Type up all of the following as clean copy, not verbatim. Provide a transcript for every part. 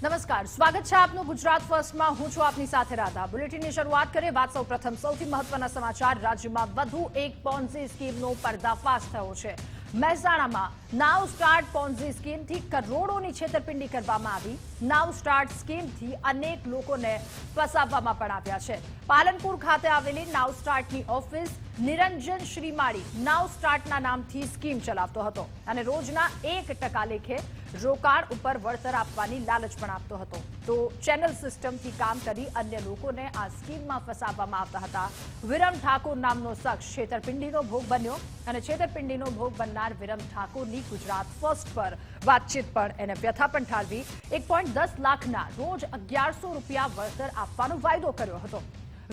નમસ્કાર, સ્વાગત છે આપનું ગુજરાત ફર્સ્ટમાં। હું છું આપની સાથે રાધા। બુલેટિનની શરૂઆત કરીએ। વાત સૌપ્રથમ સૌથી મહત્વના સમાચાર। રાજ્યમાં વધુ એક પોન્ઝી સ્કીમનો પર્દાફાશ થયો છે। મહેસાણામાં નાવ સ્ટાર્ટ પોન્ઝી સ્કીમથી કરોડોની છેતરપિંડી કરવામાં આવી। નાવ સ્ટાર્ટ સ્કીમથી અનેક લોકોને ફસાવવામાં પણ આવ્યા છે। પાલનપુર ખાતે આવેલી નાવ સ્ટાર્ટની ઓફિસ નિરંજન શ્રીમાળી નાવ સ્ટાર્ટના નામથી સ્કીમ ચલાવતો હતો અને રોજના 1% લેખે રોકાણ ઉપર વળતર આપવાની લાલચ પણ આપતો હતો। તો ચેનલ સિસ્ટમથી કામ કરી અન્ય લોકોને આ સ્કીમમાં ફસાવવામાં આવતા હતા। વિરમ ઠાકોર નામનો શખ્સ છેતરપિંડીનો ભોગ બન્યો અને છેતરપિંડીનો ભોગ બનનાર વિરમ ઠાકોરની ગુજરાત ફર્સ્ટ પર વાતચીત પણ એને વ્યથા પણ ઠાલવી 1.10 લાખના રોજ 1100 રૂપિયા વળતર આપવાનો વાયદો કર્યો હતો।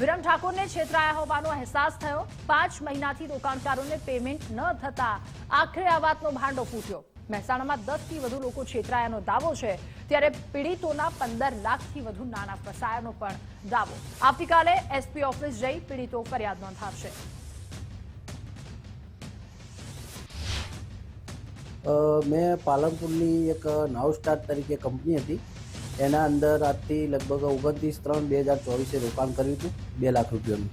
વિરમ ઠાકોરને છેતરાયા હોવાનો અહેસાસ થયો। 5 મહિનાથી રોકાણકારોને પેમેન્ટ ન થતા આખરે આ વાતનો ભાંડો ફૂટ્યો। મહેસાણામાં 10 થી વધુ લોકો છેતરાયાનો દાવો છે, ત્યારે પીડિતોના 15 લાખથી વધુ નાણાં ફસાયાનો પણ દાવો। આવતીકાલે એસપી ઓફિસ જઈ પીડિતો ફરિયાદ નોંધાવશે। મેં પાલનપુરની એક નાવ સ્ટાર્ટ તરીકે કંપની હતી, એના અંદર આજથી લગભગ 29/3/2024 રોકાણ કર્યું હતું 2 લાખ રૂપિયાનું।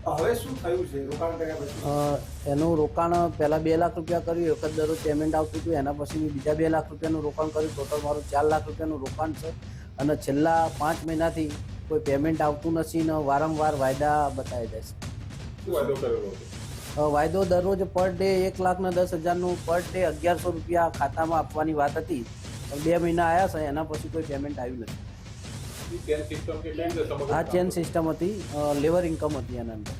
હવે શું થયું છે રોકાણ કર્યા પછી? એનું રોકાણ પહેલાં 2 લાખ રૂપિયા કર્યું, એક જ દરરોજ પેમેન્ટ આવતું હતું। એના પછી મેં બીજા 2 લાખ રૂપિયાનું રોકાણ કર્યું। ટોટલ મારું 4 લાખ રૂપિયાનું રોકાણ છે અને છેલ્લા 5 મહિનાથી કોઈ પેમેન્ટ આવતું નથી ને વારંવાર વાયદા બતાવી દે છે। શું વાયદો કરેલો હતો? વાયદો દરરોજ પર ડે 1,10,000નું પર ડે 1100 રૂપિયા ખાતામાં આપવાની વાત હતી। 2 મહિના આવ્યા છે, એના પછી કોઈ પેમેન્ટ આવ્યું નથી। આ ચેન સિસ્ટમ હતી, લેવર ઇન્કમ હતી એના અંદર।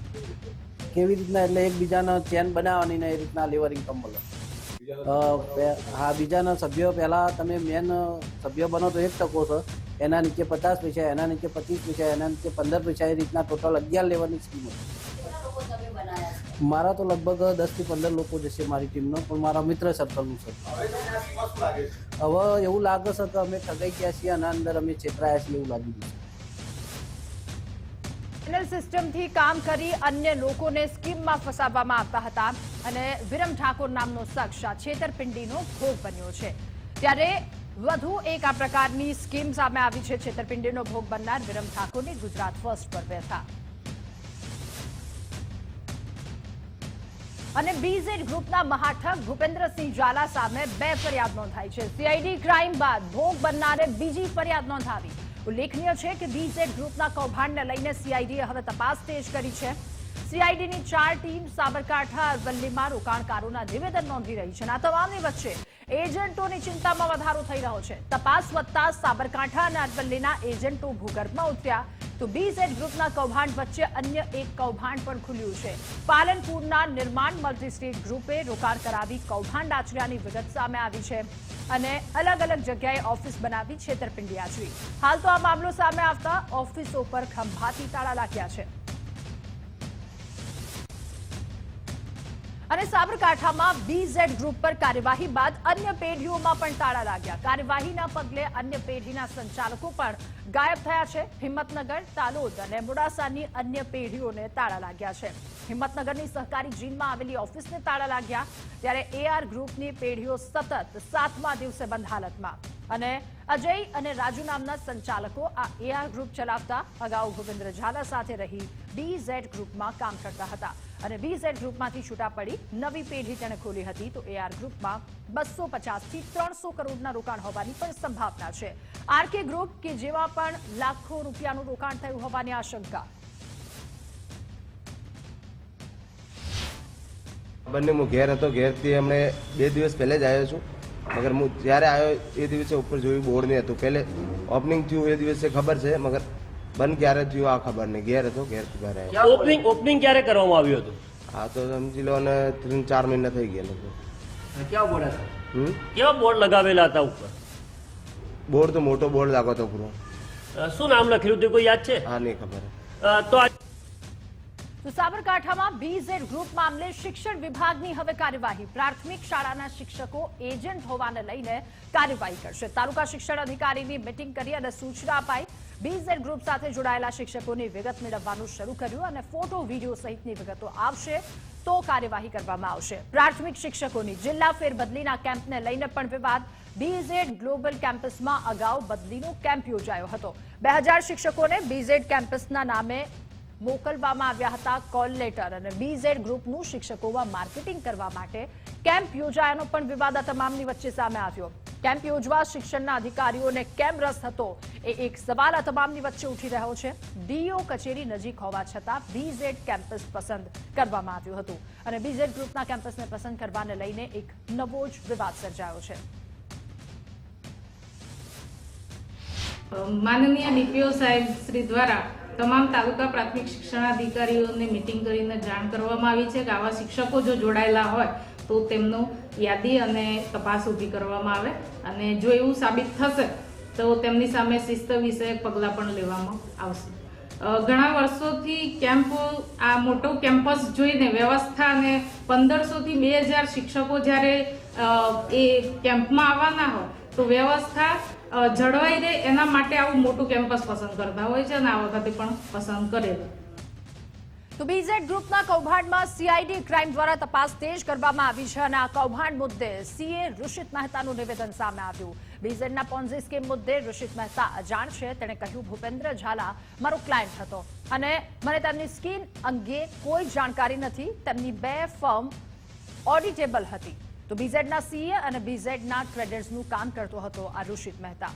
કેવી રીતના એટલે એકબીજાના ચેન બનાવવાની ને એ રીતના લેવર ઇન્કમ મળે। હા, બીજાના સભ્યો પહેલાં તમે મેન સભ્ય બનો તો 1% છે, એના નીચે 50 પૈસા, એના નીચે 25 પૈસા, એના નીચે 15 પૈસા, એ રીતના ટોટલ 11 લેવરની સ્કીમ હતી। મારા તો લગભગ 10 થી 15 લોકો જશે મારી ટીમનો, પણ મારા મિત્ર સર્કલનું છે। હવે એવું લાગે છે કે અમે ઠગાઈ ગયા છીએ, આના અંદર અમે છેતરાયા છીએ એવું લાગી રહ્યું છે। ચેનલ સિસ્ટમથી કામ કરી અન્ય લોકોને સ્કીમમાં ફસાવવામાં આવતા હતા અને વિરમ ઠાકોર નામનો શખ્સ આ છેતરપિંડીનો ભોગ બન્યો છે। ત્યારે વધુ એક આ પ્રકારની સ્કીમ સામે આવી છે। છેતરપિંડીનો ભોગ બનનાર વિરમ ઠાકોરની ગુજરાત ફર્સ્ટ પર વ્યથા। અને બીઝેડ ગ્રુપના મહાઠગ ભૂપેન્દ્રસિંહ ઝાલા સામે 2 ફરિયાદ નોંધાઈ છે। સીઆઈડી ક્રાઇમ બાદ ભોગ બનનારે બીજી ફરિયાદ નોંધાવી। ઉલ્લેખનીય છે કે બીઝેડ ગ્રુપના કૌભાંડને લઈને સીઆઈડીએ હવે તપાસ તેજ કરી છે। સીઆઈડીની 4 ટીમ સાબરકાંઠા અરવલ્લીમાં રોકાણકારોના નિવેદન નોંધી રહી છે। આ તમામની વચ્ચે એજન્ટોની ચિંતામાં વધારો થઈ રહ્યો છે। તપાસ વધતા સાબરકાંઠા અને અરવલ્લીના એજન્ટો ભૂગર્ભમાં ઉતર્યા તો બીઝેડ ગ્રુપના કૌભાંડ વચ્ચે અન્ય એક કૌભાંડ પણ ખુલ્યું છે। પાલનપુરના નિર્માણ મલ્ટી સ્ટેટ ગ્રુપે રોકાણ કરાવી કૌભાંડ આચર્યાની વિગત સામે આવી છે અને અલગ અલગ જગ્યાએ ઓફિસ બનાવી છેતરપિંડી આચરી। હાલ તો આ મામલો સામે આવતા ઓફિસો પર ખંભાતી તાળા લાગ્યા છે અને સાબરકાંઠામાં બીઝેડ ગ્રુપ પર કાર્યવાહી બાદ અન્ય પેઢીઓમાં પણ તાળા લાગ્યા। કાર્યવાહીના પગલે અન્ય પેઢીના સંચાલકો પણ ગાયબ થયા છે। હિંમતનગર, તાલોદ અને મોડાસાની અન્ય પેઢીઓને તાળા લાગ્યા છે। હિંમતનગરની સહકારી જીનમાં આવેલી ઓફિસને તાળા લાગ્યા, ત્યારે એઆર ગ્રુપની પેઢીઓ સતત 7મા દિવસે બંધ હાલતમાં અને અજય અને રાજુ નામના સંચાલકો આ એઆર ગ્રુપ ચલાવતા અગાઉ ભૂપેન્દ્ર ઝાલા સાથે રહી બીઝેડ ગ્રુપમાં કામ કરતા હતા અને બીઝેડ ગ્રુપમાંથી છૂટા પડી નવી પેઢી તેણે ખોલી હતી। તો એઆર ગ્રુપમાં 250 થી 300 કરોડના રોકાણ હોવાની પણ સંભાવના છે। આરકે ગ્રુપ કે જેમાં પણ લાખો રૂપિયાનું રોકાણ થયું હોવાની આશંકા। બંને હું ઘેર હતો, ઘેરથી હમણે 2 દિવસ પહેલે જ આવ્યો છું, મગર હું જ્યારે આવ્યો એ દિવસે ઉપર જોયું બોર્ડ નહીં હતું। પહેલે ઓપનિંગ થયું એ દિવસે ખબર છે, મગર બંધ ક્યારે થયું આ ખબર નહીં। ઘેર હતો, ઘેરથી બહાર આવ્યો। ઓપનિંગ ક્યારે કરવામાં આવ્યું હતું? હા તો સમજી લો ને 3-4 મહિના થઈ ગયા લોકો। કેવા બોર્ડ હતા? કેવા બોર્ડ લગાવેલા હતા ઉપર? બોર્ડ તો મોટો બોર્ડ લાગો હતો પૂરો। શું નામ લખેલું હતું કોઈ યાદ છે? હા, નહીં ખબર। તો સાબરકાંઠામાં બીઝેડ ગ્રુપ મામલે શિક્ષણ વિભાગની હવે કાર્યવાહી। પ્રાથમિક શાળાના શિક્ષકો એજન્ટ હોવાને લઈને કાર્યવાહી કરશે। તાલુકા શિક્ષણ અધિકારીની મીટિંગ કરી અને સૂચના અપાઈ। BZ ગ્રુપ સાથે જોડાયેલા શિક્ષકોની વિગત મેળવવાનું શરૂ કર્યું અને ફોટો વિડીયો સહિતની વિગતો આવશે તો કાર્યવાહી કરવામાં આવશે. પ્રાથમિક શિક્ષકોની જિલ્લા ફેરબદલીના કેમ્પને લઈને પણ વિવાદ. BZ ગ્લોબલ કેમ્પસમાં અગાઉ બદલીનો કેમ્પ યોજાયો હતો. 2000 શિક્ષકોને BZ કેમ્પસના નામે મોકલવામાં આવ્યા હતા કોલ લેટર અને BZ ગ્રુપનું શિક્ષકોમાં માર્કેટિંગ કરવા માટે કેમ્પ યોજાયાનો પણ વિવાદ આ તમામની વચ્ચે સામે આવ્યો. કેમ્પ યોજવા શિક્ષણના અધિકારીઓને કેમ રસ હતો એ એક સવાલ આ તમામની વચ્ચે ઉઠી રહ્યો છે. DO કચેરી નજીક હોવા છતાં BZ કેમ્પસ પસંદ કરવામાં આવ્યું હતું અને BZ ગ્રુપના કેમ્પસને પસંદ કરવાને લઈને એક નવો જ વિવાદ સર્જાયો છે. માનનીય DPO સાહેબ શ્રી દ્વારા તમામ તાલુકા પ્રાથમિક શિક્ષણાધિકારીઓને મીટિંગ કરીને જાણ કરવામાં આવી છે કે આવા શિક્ષકો જો જોડાયેલા હોય તો તેમનું યાદી અને તપાસ ઊભી કરવામાં આવે અને જો એવું સાબિત થશે તો તેમની સામે શિસ્ત વિષયક પગલાં પણ લેવામાં આવશે. ઘણા વર્ષોથી કેમ્પ આ મોટો કેમ્પસ જોઈને વ્યવસ્થા અને 1500 થી 2000 શિક્ષકો જ્યારે એ કેમ્પમાં આવવાના હોય તો વ્યવસ્થા જળવાઈ રહે એના માટે આવું મોટું કેમ્પસ પસંદ કરતા હોય છે અને આ વખતે પણ પસંદ કરેલું. તો BZ ગ્રુપના કૌભાંડમાં CID ક્રાઇમ દ્વારા તપાસ તેજ કરવામાં આવી છે અને આ કૌભાંડ મુદ્દે CA ઋષિત મહેતાનું નિવેદન સામે આવ્યું. BZના પોન્ઝી સ્કીમ મુદ્દે ઋષિત મહેતા અજાણ છે. તેણે કહ્યું, ભૂપેન્દ્ર ઝાલા મારો ક્લાયન્ટ હતો અને મને તેમની સ્કીમ અંગે કોઈ જાણકારી નથી. તેમની 2 ફર્મ ઓડિટેબલ હતી. તો BZના CA અને BZના ટ્રેડર્સનું કામ કરતો હતો આ ઋષિત મહેતા.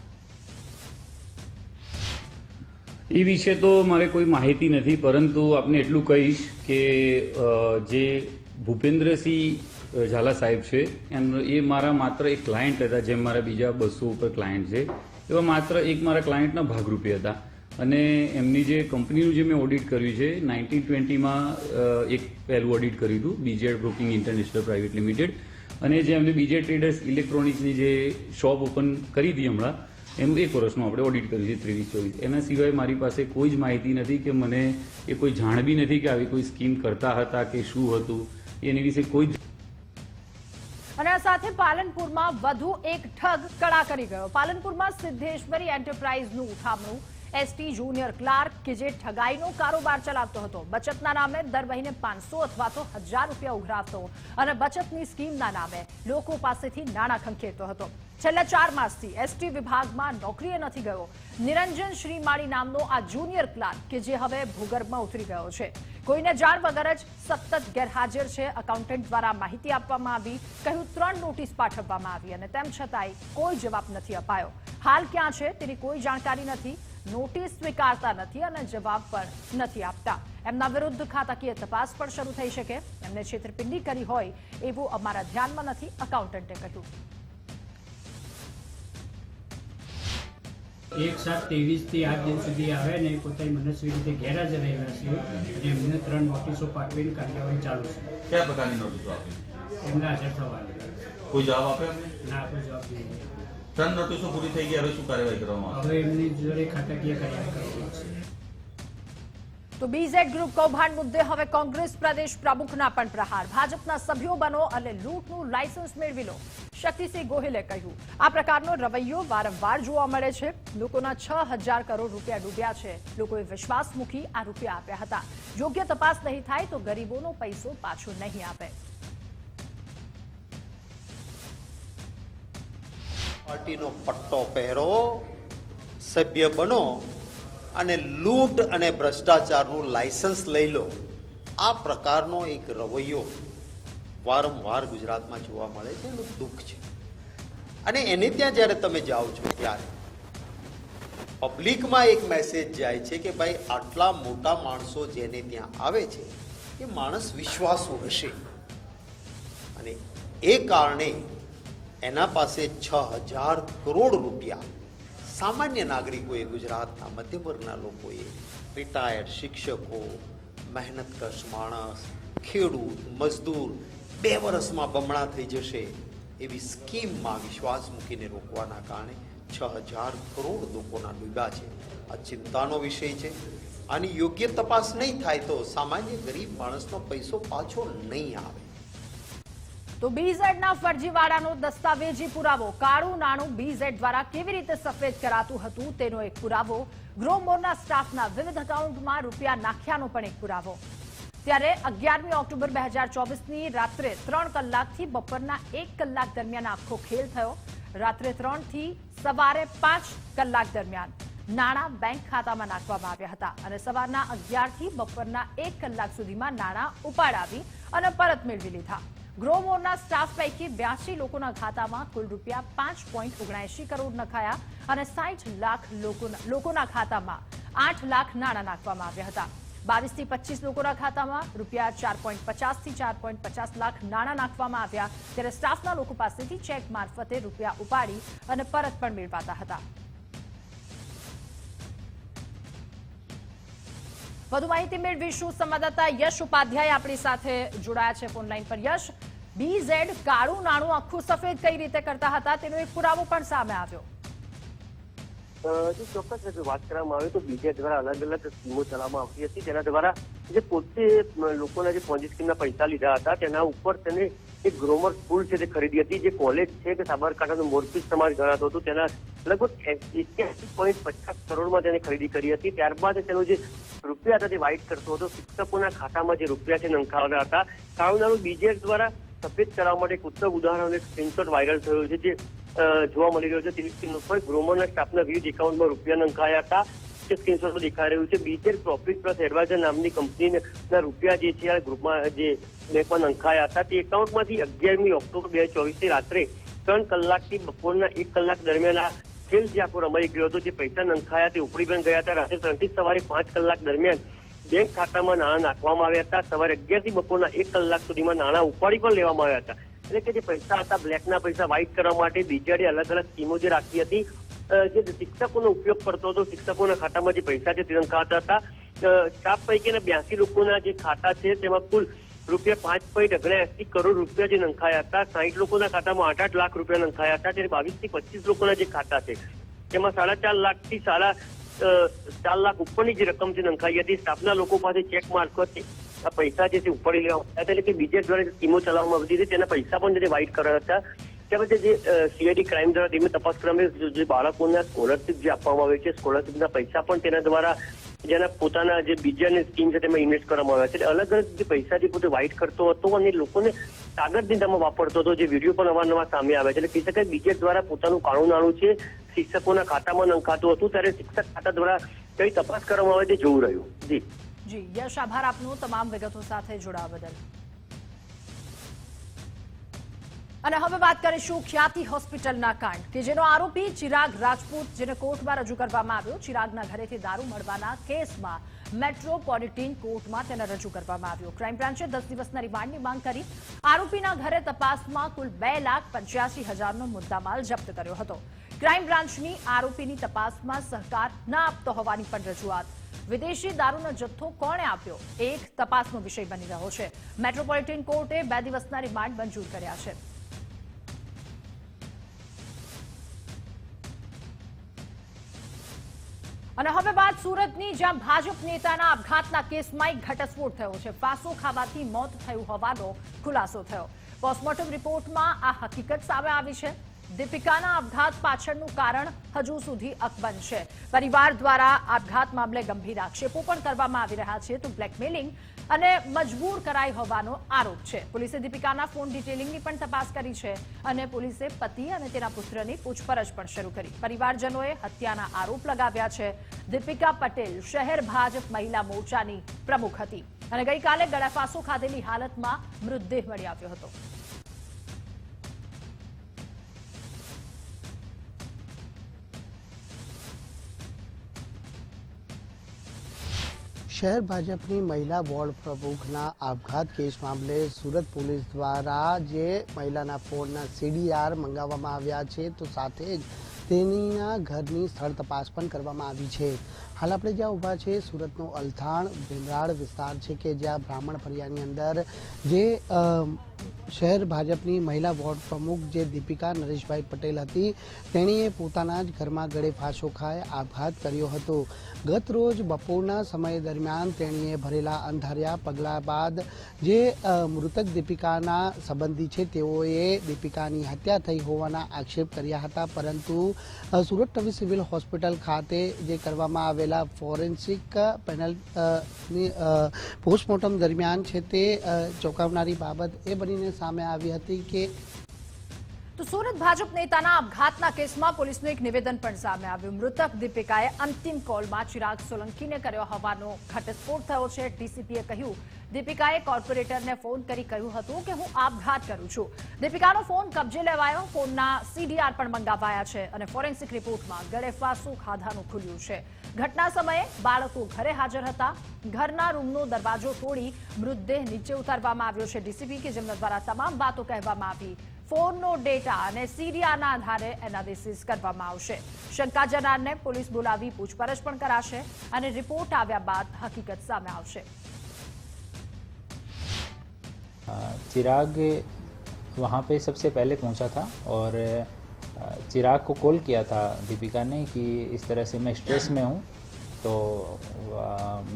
એ વિશે તો મારે કોઈ માહિતી નથી, પરંતુ આપને એટલું કહીશ કે જે ભૂપેન્દ્રસિંહ ઝાલા સાહેબ છે એ મારા માત્ર એક ક્લાયન્ટ હતા. જેમ મારા બીજા 200 ઉપર ક્લાયન્ટ છે એવા માત્ર એક મારા ક્લાયન્ટના ભાગરૂપે હતા અને એમની જે કંપનીનું જે મેં ઓડિટ કર્યું છે 1920માં એક પહેલું ઓડિટ કર્યું હતું BZ broking international private limited અને જે એમને BZ ટ્રેડર્સ ઇલેક્ટ્રોનિક્સની જે શોપ ઓપન કરી હતી હમણાં એનું 1 વર્ષનું આપણે ઓડિટ કર્યું છે 23-24. એના સિવાય મારી પાસે કોઈ જ માહિતી નથી કે મને એ કોઈ જાણ બી નથી કે આવી કોઈ સ્કીમ કરતા હતા કે શું હતું એની વિશે કોઈ. અને આ સાથે પાલનપુરમાં વધુ એક ઠગ કળા કરી ગયો. પાલનપુરમાં સિદ્ધેશ્વરી એન્ટરપ્રાઇઝનું ઉઠામણું. ST જુનિયર ક્લાર્ક કે જે ઠગાઈનો કારોબાર ચલાવતો હતો, બચતના નામે દર મહિને 500 અથવા તો 1000 રૂપિયા ઉઘરાવતો અને બચતની સ્કીમના નામે લોકો પાસેથી નાણાં ખંખેરતો હતો. છેલ્લા 4 માસથી ST વિભાગમાં નોકરીએ નથી ગયો. નિરંજન શ્રીમાળી નામનો આ જુનિયર ક્લાર્ક કે જે હવે ભૂગર્ભમાં ઉતરી ગયો છે. કોઈને જાણ વગર જ સતત ગેરહાજર છે. એકાઉન્ટન્ટ દ્વારા માહિતી આપવામાં આવી, કહ્યું 3 નોટિસ પાઠવવામાં આવી અને તેમ છતાંય કોઈ જવાબ નથી અપાયો. હાલ ક્યાં છે તેની કોઈ જાણકારી નથી. નોટિસ સ્વીકારતા નથી અને જવાબ પણ નથી આપતા. એમના વિરુદ્ધ ખાતાકીય તપાસ પણ શરૂ થઈ શકે. એમને છેતરપિંડી કરી હોય એવું અમારા ધ્યાનમાં નથી, એકાઉન્ટન્ટે કહ્યું. 1/7/23 થી આજ દિન સુધી આવે ને પોતાની મનસ્વી રીતે ગેરહાજર રહેલા છે અને એમને 3 નોટિસો પાઠવીને કાર્યવાહી ચાલુ છે. કયા પ્રકારની નોટિસો આપી? એમના હાજર થવાની. કોઈ જવાબ આપ્યો એમને? ના, કોઈ જવાબ નહીં. 3 નોટિસો પૂરી થઈ ગઈ, હવે શું કાર્યવાહી કરવામાં આવશે? હવે એમની જોડે ખાતાકીય કાર્યવાહી કરવામાં આવશે. તો BZ ગ્રુપ કૌભાંડ મુદ્દે હવે કોંગ્રેસ પ્રદેશ પ્રમુખના પણ પ્રહાર. ભાજપના સભ્યો બનો અને લૂંટનું લાયસન્સ મેળવી લો, શક્તિસિંહ ગોહિલે કહ્યું. આ પ્રકારનો રવૈયો વારંવાર જોવા મળે છે. લોકોના 6000 કરોડ રૂપિયા ડૂબ્યા છે. લોકોએ વિશ્વાસ મૂકી આ રૂપિયા આપ્યા હતા. યોગ્ય તપાસ નહીં થાય તો ગરીબોનો પૈસો પાછો નહીં આપે. પાર્ટીનો પટ્ટો પહેરો, સભ્ય બનો અને લૂંટ અને ભ્રષ્ટાચારનું લાયસન્સ લઈ લો. આ પ્રકારનો એક રવૈયો વારંવાર ગુજરાતમાં જોવા મળે છે. એનું દુઃખ છે. અને એને ત્યાં જ્યારે તમે જાઓ છો ત્યારે પબ્લિકમાં એક મેસેજ જાય છે કે ભાઈ આટલા મોટા માણસો જેને ત્યાં આવે છે એ માણસ વિશ્વાસુ હશે અને એ કારણે એના પાસે 6000 કરોડ રૂપિયા સામાન્ય નાગરિકોએ, ગુજરાતના મધ્યમ વર્ગના લોકોએ, રિટાયર્ડ શિક્ષકો, મહેનતકશ માણસ, ખેડૂત, મજદૂર 2 વર્ષમાં બમણા થઈ જશે એવી સ્કીમમાં વિશ્વાસ મૂકીને રોકવાના કારણે 6000 કરોડ લોકોના ડૂબ્યા છે. આ ચિંતાનો વિષય છે. આની યોગ્ય તપાસ નહીં થાય તો સામાન્ય ગરીબ માણસનો પૈસો પાછો નહીં આવે. તો બીઝેડના ફરજીવાડાનો દસ્તાવેજી પુરાવો, કાળું નાણું બીઝેડ દ્વારા કેવી રીતે સફેદ કરાતું હતું તેનો એક પુરાવો, ગ્રોમોરના સ્ટાફના વિવિધ એકાઉન્ટમાં રૂપિયા નાખ્યાનો પણ એક પુરાવો. ત્યારે 11મી ઓક્ટોબર 2024ની રાત્રે 3 કલાકથી બપોરના 1 કલાક દરમિયાન આખો ખેલ થયો. રાત્રે 3 થી સવારે 5 કલાક દરમિયાન નાણાં બેંક ખાતામાં નાખવામાં આવ્યા હતા અને સવારના 11 થી બપોરના 1 કલાક સુધીમાં નાણાં ઉપાડાવી અને પરત મેળવી લીધા. ગ્રોમોરના સ્ટાફ પૈકી 82 લોકોના ખાતામાં કુલ રૂપિયા 5.79 કરોડ નખાયા અને 60 લાખ લોકોના ખાતામાં 8 લાખ નાણાં નાખવામાં આવ્યા હતા. 22 થી 25 લોકોના ખાતામાં રૂપિયા 4.50 થી 4.50 લાખ નાણાં નાખવામાં આવ્યા. ત્યારે સ્ટાફના લોકો પાસેથી ચેક મારફતે રૂપિયા ઉપાડી અને પરત પણ મેળવાતા હતા. વધુ માહિતી મેળવીશું. સંવાદદાતા યશ ઉપાધ્યાય આપણી સાથે જોડાયા છે ફોનલાઈન પર. યશ, બીઝેડ કાળું નાણું આખું સફેદ કઈ રીતે કરતા હતા તેનો એક પુરાવો પણ સામે આવ્યો. જે ચોક્કસ રીતે વાત કરવામાં આવે તો બીજેડ દ્વારા અલગ અલગ સ્કીમો ચલાવવામાં આવતી હતી. તેના દ્વારા જે પોતે લોકોના જે પોન્જી સ્કીમના પૈસા લીધા હતા તેના ઉપર તેને એક ગ્રોમર સ્કૂલ છે તે ખરીદી હતી, જે કોલેજ છે કે સાબરકાંઠાનો મોરપી સમાજ ગણાતો હતો. તેના લગભગ 81.50 કરોડમાં તેને ખરીદી કરી હતી. ત્યારબાદ તેનો જે રૂપિયા હતા તે વાઇટ કરતો હતો. શિક્ષકોના ખાતામાં જે રૂપિયા છે નંખાવાના હતા. કાળું નાણું બીજેડ દ્વારા સફેદ કરવા માટે એક ઉત્તમ ઉદાહરણ એક સ્ક્રીનશોટ વાયરલ થયો છે, જે જોવા મળી રહ્યો છે. તેની સ્ક્રીન ઉપર ગ્રોમરના સ્ટાફના વિવિધ એકાઉન્ટમાં રૂપિયા નંખાયા હતા. તે સ્ક્રીનશોટમાં દેખાઈ રહ્યું છે. બીજેડ પ્રોફિટ પ્લસ એડવાઇઝર નામની કંપનીના રૂપિયા જે છે આ ગ્રુપમાં જે બેંકમાં નંખાયા હતા તે એકાઉન્ટમાંથી 11મી ઓક્ટોબર 2024 રાત્રે 3 કલાકથી બપોરના 1 કલાક દરમિયાન આ ખેલ જે આખો રમાઈ ગયો હતો. જે પૈસા નંખાયા તે ઉપડી પણ ગયા હતા. રાત્રે 3 થી સવારે 5 કલાક દરમિયાન બેંક ખાતામાં નાણાં નાખવામાં આવ્યા હતા. સવારે 11 થી બપોરના 1 કલાક સુધીમાં નાણાં ઉપાડી પણ લેવામાં આવ્યા હતા. એટલે કે જે પૈસા હતા બ્લેકના પૈસા વ્હાઇટ કરવા માટે બીજેડે અલગ અલગ સ્કીમો જે રાખી હતી. જે શિક્ષકોનો ઉપયોગ કરતો હતો, શિક્ષકોના ખાતામાં જે પૈસા છે તે નંખાતા હતા. સ્ટાફ પૈકીના 82 લોકોના જે ખાતા છે તેમાં કુલ રૂપિયા 5.79 કરોડ રૂપિયા જે નંખાયા હતા. 60 લોકોના ખાતામાં 8 લાખ રૂપિયા નંખાયા હતા. ત્યારે 22 થી 25 લોકોના જે ખાતા છે તેમાં 4.5 લાખથી 4 લાખ ઉપરની જે રકમ છે નંખાઈ હતી. સ્ટાફના લોકો પાસે ચેક મારફતે આ પૈસા જે છે ઉપાડી લેવામાં આવ્યા હતા. એટલે કે બીજેડ દ્વારા સ્કીમો ચલાવવામાં આવતી હતી તેના પૈસા પણ જે વ્હાઇટ કર્યા હતા. ત્યારબાદ જે સીઆઈડી ક્રાઇમ દ્વારા તેમને તપાસ કરવામાં જે બાળકોના સ્કોલરશીપ જે આપવામાં આવે છે, સ્કોલરશીપના પૈસા પણ તેના દ્વારા જેના પોતાના જે બીજાની સ્કીમ છે તેમાં ઇન્વેસ્ટ કરવામાં આવ્યા છે. એટલે અલગ અલગ જે પૈસા જે પોતે વ્હાઇટ કરતો હતો અને લોકોને કાગળ દિંડામાં વાપરતો હતો, જે વિડીયો પણ અવારનવાર સામે આવે છે. એટલે કહી શકાય બીજેડ દ્વારા પોતાનું કાળું નાણું છે શિક્ષકોના ખાતામાં નંખાતું હતું. ત્યારે શિક્ષક ખાતા દ્વારા કઈ તપાસ કરવામાં આવે તે જોવું રહ્યું. જી યશ, આભાર આપનો તમામ વિગતો સાથે જોડાવા બદલ. અને હવે વાત કરીશું ખ્યાતિ હોસ્પિટલના કાંડ કે જેનો આરોપી ચિરાગ રાજપૂત, જેને કોર્ટમાં રજૂ કરવામાં આવ્યો. ચિરાગના ઘરેથી દારૂ મળવાના કેસમાં મેટ્રોપોલિટન કોર્ટમાં તેને રજૂ કરવામાં આવ્યો. ક્રાઇમ બ્રાન્ચે 10 દિવસના રિમાન્ડની માંગ કરી. આરોપીના ઘરે તપાસમાં કુલ 2,85,000નો મુદ્દામાલ જપ્ત કર્યો હતો. ક્રાઇમ બ્રાન્ચની આરોપીની તપાસમાં સહકાર ન આપતો હોવાની પણ રજૂઆત. વિદેશી દારૂનો જથ્થો કોણે આપ્યો એક તપાસનો વિષય બની રહ્યો છે. મેટ્રોપોલિટન કોર્ટે 2 દિવસના રિમાન્ડ મંજૂર કર્યા છે. અને હવે વાત સુરતની, જ્યાં ભાજપ નેતાના આપઘાતના કેસમાં એક ઘટસ્ફોટ થયો છે. ફાંસો ખાવાથી મોત થયું હોવાનો ખુલાસો થયો. પોસ્ટમોર્ટમ રિપોર્ટમાં આ હકીકત સામે આવી છે. દીપિકાના આપઘાત પાછળનું કારણ હજુ સુધી અકબંધ છે. પરિવાર દ્વારા આપઘાત મામલે ગંભીર આક્ષેપો પણ કરવામાં આવી રહ્યા છે. તો બ્લેકમેલિંગ અને મજબૂર કરાઈ હોવાનો આરોપ છે. પોલીસે દીપિકાના ફોન ડિટેલિંગની પણ તપાસ કરી છે અને પોલીસે પતિ અને તેના પુત્રની પૂછપરછ પણ શરૂ કરી. પરિવારજનોએ હત્યાના આરોપ લગાવ્યા છે. દીપિકા પટેલ શહેર ભાજપ મહિલા મોરચાની પ્રમુખ હતી અને ગઈકાલે ગળાફાંસો ખાધેલી હાલતમાં મૃતદેહ મળી આવ્યો હતો. શહેર ભાજપની મહિલા વોર્ડ પ્રમુખના આપઘાત કેસ મામલે સુરત પોલીસ દ્વારા જે મહિલાના ફોનના CDR મંગાવવામાં આવ્યા છે, તો સાથે જ તેનીના ઘરની સ્થળ તપાસ પણ કરવામાં આવી છે. હાલ આપણે જ્યાં ઊભા છે સુરતનો અલથાણ ભીમરાડ વિસ્તાર છે કે જ્યાં બ્રાહ્મણ ફળિયાની અંદર જે શહેર ભાજપની મહિલા વોર્ડ પ્રમુખ જે દીપિકા નરેશભાઈ પટેલ હતી તેણીએ પોતાના જ ઘરમાં ગળે ફાંસો ખાઈ આપઘાત કર્યો હતો. ગત રોજ બપોરના સમય દરમિયાન તેણીએ ભરેલા અંધાર્યા પગલા બાદ જે મૃતક દીપિકાના સંબંધી છે તેઓએ દીપિકાની હત્યા થઈ હોવાના આક્ષેપ કર્યા હતા, પરંતુ સુરત નવી સિવિલ હોસ્પિટલ ખાતે જે કરવામાં આવેલા ફોરેન્સિક પેનલ પોસ્ટમોર્ટમ દરમિયાન છે તે ચોંકાવનારી બાબત એ બનીને સામે આવી હતી કે તો સુરત ભાજપ નેતાના આપઘાતના કેસમાં પોલીસનું એક નિવેદન પણ સામે આવ્યું. મૃતક દીપિકાએ અંતિમ કોલમાં ચિરાગ સોલંકીને કર્યો હોવાનો ઘટસ્ફોટ થયો છે. ડીસીપીએ કહ્યું દીપિકાએ કોર્પોરેટરને ફોન કરી કહ્યું હતું કે હું આપઘાત કરું છું. દીપિકાનો ફોન કબજે લેવાયો, ફોનના CDR પણ મંગાવાયા છે અને ફોરેન્સિક રિપોર્ટમાં ગળે ફાંસો ખાધાનું ખુલ્યું છે. ઘટના સમયે બાળકો ઘરે હાજર હતા. ઘરના રૂમનો દરવાજો તોડી મૃતદેહ નીચે ઉતારવામાં આવ્યો છે. ડીસીપી કે જેમના દ્વારા તમામ વાતો કહેવામાં આવી, ફોનનો ડેટા અને CDRના આધારે એનાલિસિસ કરવામાં આવશે. શંકા જનારને પોલીસ બોલાવી પૂછપરછ પણ કરાશે અને રિપોર્ટ આવ્યા બાદ હકીકત સામે આવશે. चिराग वहाँ पे सबसे पहले पहुँचा था और चिराग को कॉल किया था दीपिका ने कि इस तरह से मैं स्ट्रेस में हूँ, तो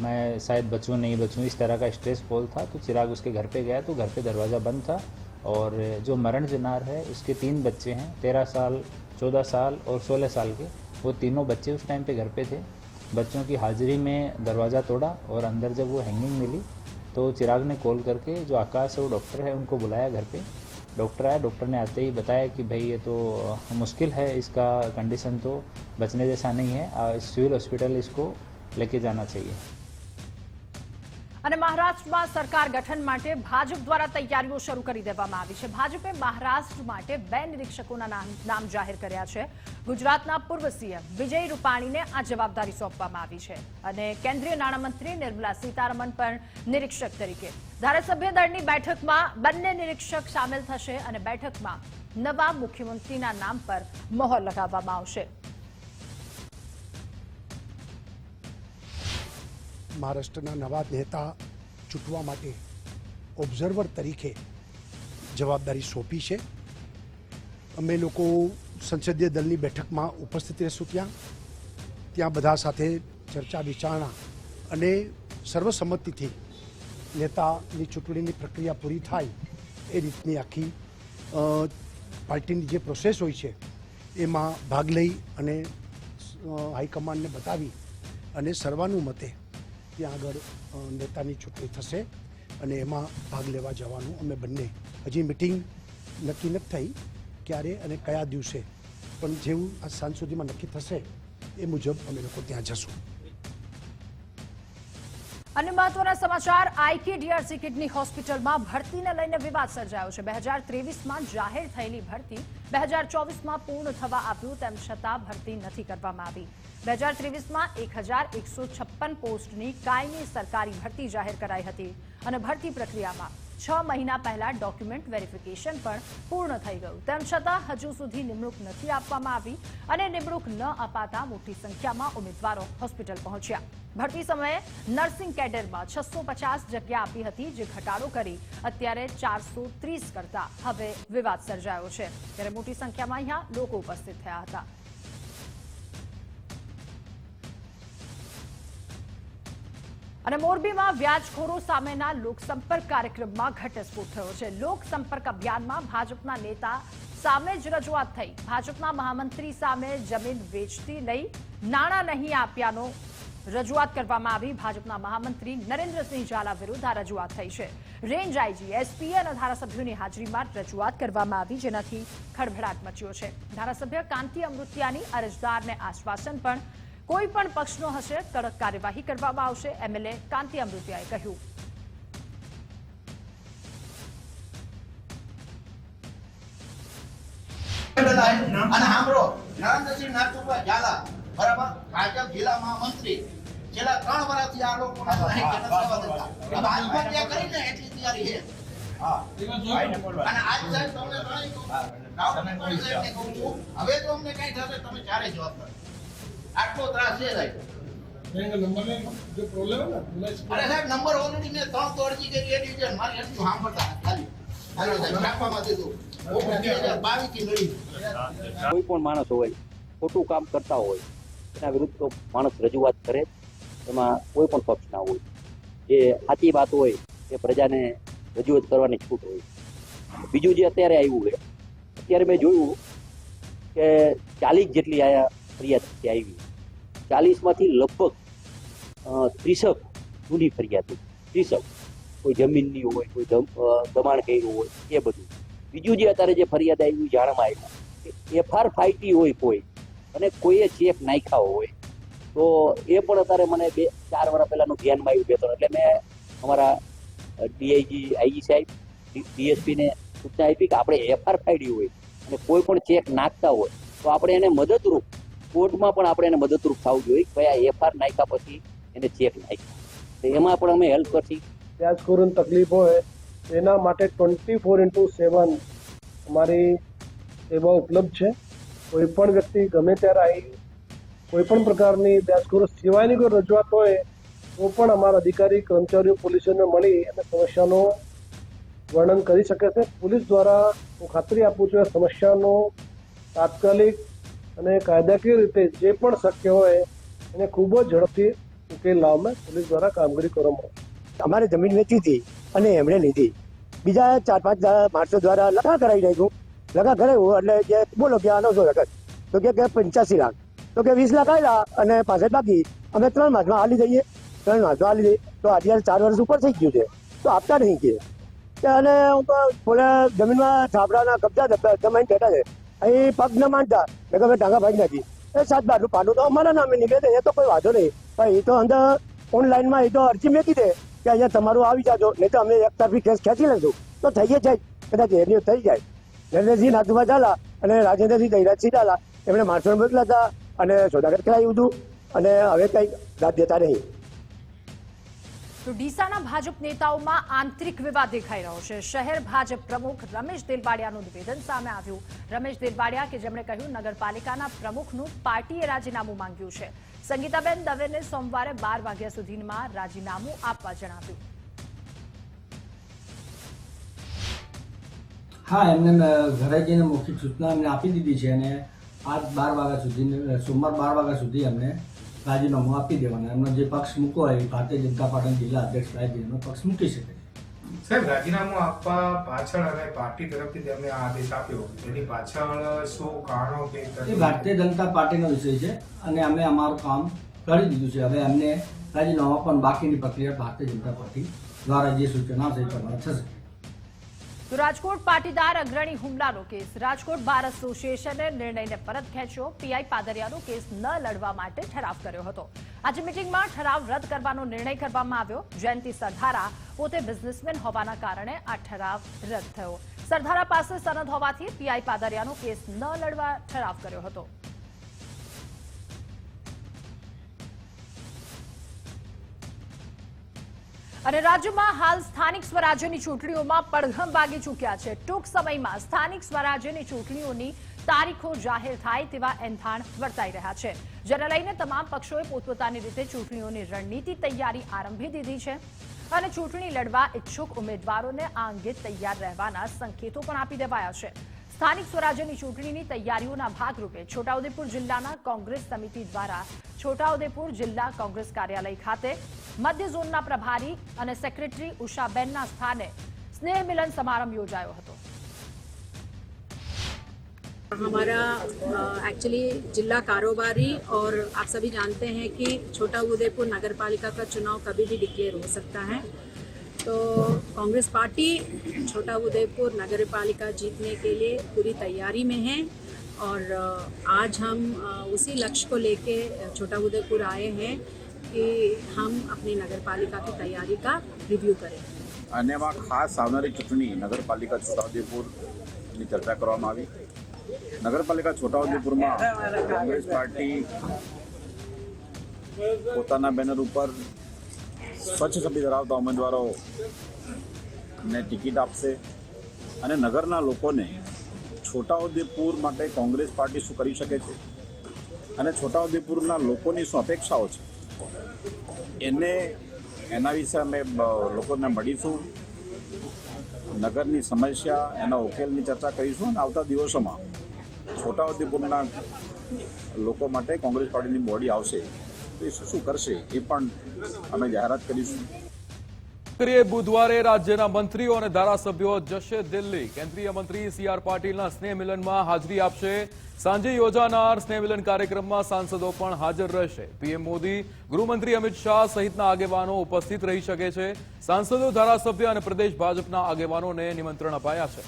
मैं शायद बचूँ नहीं बचूँ, इस तरह का स्ट्रेस कॉल था. तो चिराग उसके घर पे गया तो घर पे दरवाज़ा बंद था और जो मरण जनार है उसके 3 बच्चे हैं, 13 साल, 14 साल और 16 साल के. वो तीनों बच्चे उस टाइम पे घर पे थे. बच्चों की हाजिरी में दरवाज़ा तोड़ा और अंदर जब वो हैंगिंग मिली तो चिराग ने कॉल करके जो आकाश है वो डॉक्टर है उनको बुलाया घर पे. डॉक्टर आया, डॉक्टर ने आते ही बताया कि भाई ये तो मुश्किल है, इसका कंडीशन तो बचने जैसा नहीं है, सिविल हॉस्पिटल इसको लेके जाना चाहिए. અને મહારાષ્ટ્રમાં સરકાર ગઠન માટે ભાજપ દ્વારા તૈયારીઓ શરૂ કરી દેવામાં આવી છે. ભાજપે મહારાષ્ટ્ર માટે 2 નિરીક્ષકોના નામ જાહેર કર્યા છે. ગુજરાતના પૂર્વ સીએમ વિજય રૂપાણીને આ જવાબદારી સોંપવામાં આવી છે અને કેન્દ્રીય નાણામંત્રી નિર્મલા સીતારમણ પણ નિરીક્ષક તરીકે. ધારાસભ્ય દળની બેઠકમાં 2 નિરીક્ષક સામેલ થશે અને બેઠકમાં નવા મુખ્યમંત્રીના નામ પર મહોર લગાવવામાં આવશે. મહારાષ્ટ્રના નવા નેતા ચૂંટવા માટે ઓબ્ઝર્વર તરીકે જવાબદારી સોંપી છે. અમે લોકો સંસદીય દળની બેઠકમાં ઉપસ્થિત રહેશું. ત્યાં બધા સાથે ચર્ચા વિચારણા અને સર્વસંમતિથી નેતાની ચૂંટણીની પ્રક્રિયા પૂરી થાય એ રીતની આખી પાર્ટીની જે પ્રોસેસ હોય છે એમાં ભાગ લઈ અને હાઈકમાન્ડને બતાવી અને સર્વાનુમતે ત્યાં આગળ નેતાની ચૂંટણી થશે અને એમાં ભાગ લેવા જવાનું અમે બંને હજી મિટિંગ નક્કી નથી થઈ ક્યારે અને કયા દિવસે, પણ જેવું આ સાંજ સુધીમાં નક્કી થશે એ મુજબ અમે લોકો ત્યાં જશું. અને મહત્વના સમાચાર, IKDRC કિડની હોસ્પિટલમાં ભરતીને લઈને વિવાદ સર્જાયો છે. 2023માં જાહેર થયેલી ભરતી 2024માં પૂર્ણ થવા આવ્યું તેમ છતાં ભરતી નથી કરવામાં આવી. 2023માં 1156 પોસ્ટની કાયમી સરકારી ભરતી જાહેર કરાઈ હતી અને ભરતી પ્રક્રિયામાં 6 મહિના પહેલા ડોક્યુમેન્ટ વેરિફિકેશન પણ પૂર્ણ થઈ ગયું. તેમ છતાં હજુ સુધી નિમણૂક નથી આપવામાં આવી અને નિમણૂક ન અપાતા મોટી સંખ્યામાં ઉમેદવારો હોસ્પિટલ પહોંચ્યા. ભરતી સમયે નર્સિંગ કેડરમાં 650 જગ્યા આપી હતી, જે ઘટાડો કરી અત્યારે 430 કરતા હવે વિવાદ સર્જાયો છે. ત્યારે મોટી સંખ્યામાં અહીંયા લોકો ઉપસ્થિત થયા હતા. અને મોરબીમાં વ્યાજખોરો સામેના લોકસંપર્ક કાર્યક્રમમાં ઘટસ્ફોટ થયો છે. લોકસંપર્ક અભિયાનમાં ભાજપના નેતા સામે જ રજૂઆત થઈ. ભાજપના મહામંત્રી સામે જમીન વેચતી લઈ નાણાં નહીં આપ્યાનો રજૂઆત કરવામાં આવી. ભાજપના મહામંત્રી નરેન્દ્રસિંહ ઝાલા વિરુદ્ધ આ રજૂઆત થઈ છે. રેન્જ આઈજી, એસપી અને ધારાસભ્યોની હાજરીમાં રજૂઆત કરવામાં આવી, જેનાથી ખળભળાટ મચ્યો છે. ધારાસભ્ય કાંતિ અમૃતિયાની અરજદારને આશ્વાસન પણ કોઈ પણ પક્ષનો હશે કડક કાર્યવાહી કરવામાં આવશે. MLA કાંતિ અમૃતિયાએ કહ્યું. અને સાંભળો, નરેન્દ્રસિંહ નાથુભાઈ ઝાલા બરાબર ભાજપ જિલ્લા મહામંત્રી, છેલ્લા 3 વર્ષથી આ લોકો આત્મહત્યા કરીને એટલી તૈયારી છે. અને આજ સાહેબ તમને હવે તો અમને કઈ થશે તમે ચારે જવાબદાર. આટલો ત્રાસ છે સાહેબ. અરે સાહેબ નંબર ઓલરેડી મેં 3 તો અરજી કરી એ ડિવિઝન મારી એટલું સાંભળતા ખાલી હાલો સાહેબ રાખવામાં દીધું 2022 થી લડી કોઈ પણ માણસ હોય ખોટું કામ કરતા હોય એના વિરુદ્ધ તો માણસ રજૂઆત કરે, એમાં કોઈ પણ પક્ષ ના હોય. જે સાચી વાત હોય એ પ્રજાને રજૂઆત કરવાની છૂટ હોય. બીજું જે અત્યારે આવ્યું છે, અત્યારે મેં જોયું કે 40 જેટલી આયા ફરિયાદ આવી. 40માંથી લગભગ 30 જૂની ફરિયાદ, 30 કોઈ જમીનની હોય, કોઈ દબાણ કર્યું હોય, એ બધું. બીજું જે અત્યારે જે ફરિયાદ આવ્યું જાણમાં આવ્યું FR ફાઈટી હોય કોઈ અને કોઈએ ચેક નાખ્યા હોય, તો એ પણ અત્યારે મને 2-4 વર્ષ પહેલાનું ધ્યાનમાં આવ્યું 2-3. એટલે મેં અમારા ડીઆઈજી આઈજી સાહેબ ડીએસપીને સૂચના આપી કે આપણે FR ફાઈડી હોય અને કોઈ પણ ચેક નાખતા હોય તો આપણે એને મદદરૂપ, કોર્ટમાં પણ આપણે એને મદદરૂપ થવું જોઈએ કે ભાઈ આ FR નાખ્યા પછી એને ચેક નાખ્યા, તો એમાં પણ અમે હેલ્પ કરશી. વ્યાજખોરોની તકલીફ હોય એના માટે 24/7 અમારી સેવા ઉપલબ્ધ છે. કોઈ પણ વ્યક્તિ ગમે ત્યારે આવી કોઈ પણ પ્રકારની વ્યાજખોરો સિવાયની કોઈ રજૂઆત હોય તો પણ અમારા અધિકારી કર્મચારીઓ પોલીસોને મળી અને સમસ્યાનું વર્ણન કરી શકે છે. પોલીસ દ્વારા હું ખાતરી આપું છું કે સમસ્યાનો તાત્કાલિક અને કાયદાકીય રીતે જે પણ શક્ય હોય એને ખૂબ જ ઝડપથી ઉકેલ લાવવામાં પોલીસ દ્વારા કામગીરી કરવામાં આવશે. અમારે જમીન વેચી હતી અને એમણે લીધી. બીજા 4-5 માણસો દ્વારા લખા કરાવી નાખ્યું. લખા કરાવ્યું એટલે કે બોલો કે આનો શું લખત, તો કે 85 લાખ, તો કે 20 લાખ આવ્યા અને 65 બાકી. અમે 3 માસમાં હાલી દઈએ, 3 માસમાં હાલી દઈએ. તો અત્યારે 4 વર્ષ ઉપર થઈ ગયું છે તો આપતા નહીં કે અને બોલે જમીનમાં છાપડાના કબજા જમાઈને બેઠા છે. અહીં પગ ન માનતા એટલે અમે ટાંગા ભાગી નાખી. એ 7-12 પાનું તો અમારા નામે નીકળે છે, એ તો કોઈ વાંધો નહીં. પણ એ તો અંદર ઓનલાઈનમાં એ તો અરજી મેકી દે કે અહીંયા તમારું આવી જાજો, નહીં તો અમે એક તરફી કેસ ખેંચી લઈશું. તો થઈ જાય, કદાચ એની થઈ જાય. નરેન્દ્રસિંહ નાથુભા ઝાલા અને રાજેન્દ્રસિંહ દહીરાજસિંહ ઝાલા એમણે માણસોને મોકલ્યા હતા અને સોદાગર કરાવ્યું હતું અને હવે કંઈ દાદ દેતા નહીં. તો ડીસાના ભાજપ નેતાઓમાં આંતરિક વિવાદ દેખાઈ રહ્યો છે. શહેર ભાજપ પ્રમુખ રમેશ દેલવાડિયાનું નિવેદન સામે આવ્યું. રમેશ દેલવાડિયા કે જેમણે કહ્યું નગરપાલિકાના પ્રમુખનું પાર્ટીએ રાજીનામું માંગ્યું છે. સંગીતાબેન દવેને સોમવારે 12 વાગ્યા સુધીમાં રાજીનામું આપવા જણાવ્યું. હા, એમને ઘરે જઈને મૌખિક સૂચના એમને આપી દીધી છે અને આજ 12 વાગ્યા સુધી, સોમવાર 12 વાગ્યા સુધી એમને રાજીનામું આપી દેવાના. એમનો જે પક્ષ મૂકો હોય ભારતીય જનતા પાર્ટીના જિલ્લા અધ્યક્ષ સાહેબ એમનો પક્ષ મૂકી શકે. સાહેબ, રાજીનામું આપવા પાછળ અને પાર્ટી તરફથી તેમને આ આદેશ આપ્યો, એની પાછળ શું કારણો કે એ ભારતીય જનતા પાર્ટીનો વિષય છે અને અમે અમારું કામ કરી દીધું છે. હવે એમને રાજીનામું આપવાની બાકીની પ્રક્રિયા ભારતીય જનતા પાર્ટી દ્વારા જે સૂચના છે એ પ્રમાણે થશે. તો રાજકોટ પાટીદાર અગ્રણી હુમલાનો કેસ. રાજકોટ બાર એસોસિએશને નિર્ણયને પરત ખેંચ્યો. પીઆઈ પાદરિયાનો કેસ ન લડવા માટે ઠરાવ કર્યો હતો. આજે મિટિંગમાં ઠરાવ રદ કરવાનો નિર્ણય કરવામાં આવ્યો. જયંતિ સરધારા પોતે બિઝનેસમેન હોવાના કારણે આ ઠરાવ રદ થયો. સરધારા પાસે સનદ હોવાથી પીઆઈ પાદરિયાનો કેસ ન લડવા ઠરાવ કર્યો હતો. અને રાજ્યમાં હાલ સ્થાનિક સ્વરાજ્યની ચૂંટણીઓમાં પડઘમ વાગી ચૂક્યા છે. ટૂંક સમયમાં સ્થાનિક સ્વરાજ્યની ચૂંટણીઓની તારીખો જાહેર થાય તેવા એંધાણ વર્તાઈ રહ્યા છે, જેને લઈને તમામ પક્ષોએ પોતપોતાની રીતે ચૂંટણીઓની રણનીતિ તૈયારી આરંભી દીધી છે અને ચૂંટણી લડવા ઈચ્છુક ઉમેદવારોને આ અંગે તૈયાર રહેવાના સંકેતો પણ આપી દેવાયા છે. સ્થાનિક સ્વરાજ્યની ચૂંટણીની તૈયારીઓના ભાગરૂપે છોટાઉદેપુર જિલ્લાના કોંગ્રેસ સમિતિ દ્વારા છોટાઉદેપુર જિલ્લા કોંગ્રેસ કાર્યાલય ખાતે મધ્ય ઝોનના પ્રભારી અને સેક્રેટરી ઉષાબેનના સ્થાને स्नेह मिलन समारंभ योजायो હતો। हमारा एक्चुअली जिला कारोबारी और आप सभी जानते हैं कि छोटा उदयपुर नगर पालिका का चुनाव कभी भी डिक्लेयर हो सकता है, तो कांग्रेस पार्टी छोटा उदयपुर नगर पालिका जीतने के लिए पूरी तैयारी में है और आज हम उसी लक्ष्य को लेके छोटा उदयपुर आए हैं कि हम अपनी नगर पालिका की तैयारी का रिव्यू करें। અને ખાસ આવનારી ચૂંટણી નગરપાલિકા છોટાઉદેપુરની ચર્ચા કરવામાં આવી। નગરપાલિકા છોટાઉદેપુરમાં કોંગ્રેસ પાર્ટી પોતાના બેનર ઉપર સ્વચ્છ છબી ધરાવતા ઉમેદવારોને ટિકિટ આપશે અને નગરના લોકોને છોટાઉદેપુર માટે કોંગ્રેસ પાર્ટી શું કરી શકે છે અને છોટાઉદેપુરના લોકોની શું અપેક્ષાઓ છે એના વિશે અમે લોકોને મળીશું નગરની સમસ્યા એના ઉકેલની ચર્ચા કરીશું અને આવતા દિવસોમાં છોટાઉદેપુરના લોકો માટે કોંગ્રેસ પાર્ટીની બોડી આવશે તો એ શું કરશે એ પણ અમે જાહેરાત કરીશું. બુધવારે રાજ્યના મંત્રીઓ અને ધારાસભ્યો જશે દિલ્હી. કેન્દ્રીય મંત્રી CR પાટીલના સ્નેહ મિલનમાં હાજરી આપશે. સાંજે યોજાનાર સ્નેહ મિલન કાર્યક્રમમાં સાંસદો પણ હાજર રહેશે. પીએમ મોદી, ગૃહમંત્રી અમિત શાહ સહિતના આગેવાનો ઉપસ્થિત રહી શકે છે. સાંસદો, ધારાસભ્ય અને પ્રદેશ ભાજપના આગેવાનોને નિમંત્રણ અપાયા છે.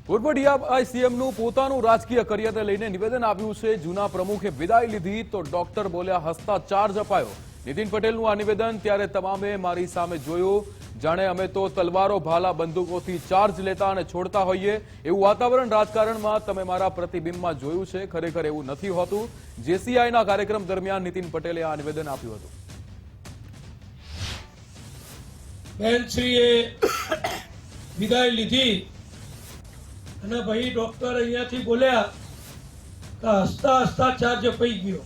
પૂર્વ ડીઆઈસીએમનું પોતાનું રાજકીય કરિયરને લઈને નિવેદન આવ્યું છે. જૂના પ્રમુખે વિદાય લીધી તો ડોક્ટર બોલ્યા હસતા ચાર્જ અપાયો. નીતિન પટેલનું આ નિવેદન ત્યારે તમામે મારી સામે જોયું જાણે અમે તો તલવારો, ભાલા, બંદૂકોથી ચાર્જ લેતા અને છોડતા હોઈએ એવું વાતાવરણ રાજકારણમાં તમે મારા પ્રતિબિંબમાં જોયું છે. ખરેખર એવું નથી હોતું. JCIના કાર્યક્રમ દરમિયાન નીતિન પટેલે આ નિવેદન આપ્યું હતું. બેનશ્રીએ વિદાય લીધી અને ભાઈ ડોક્ટર અહીંયાથી બોલ્યા કે હસતા હસતા ચાર્જ અપાઈ ગયો.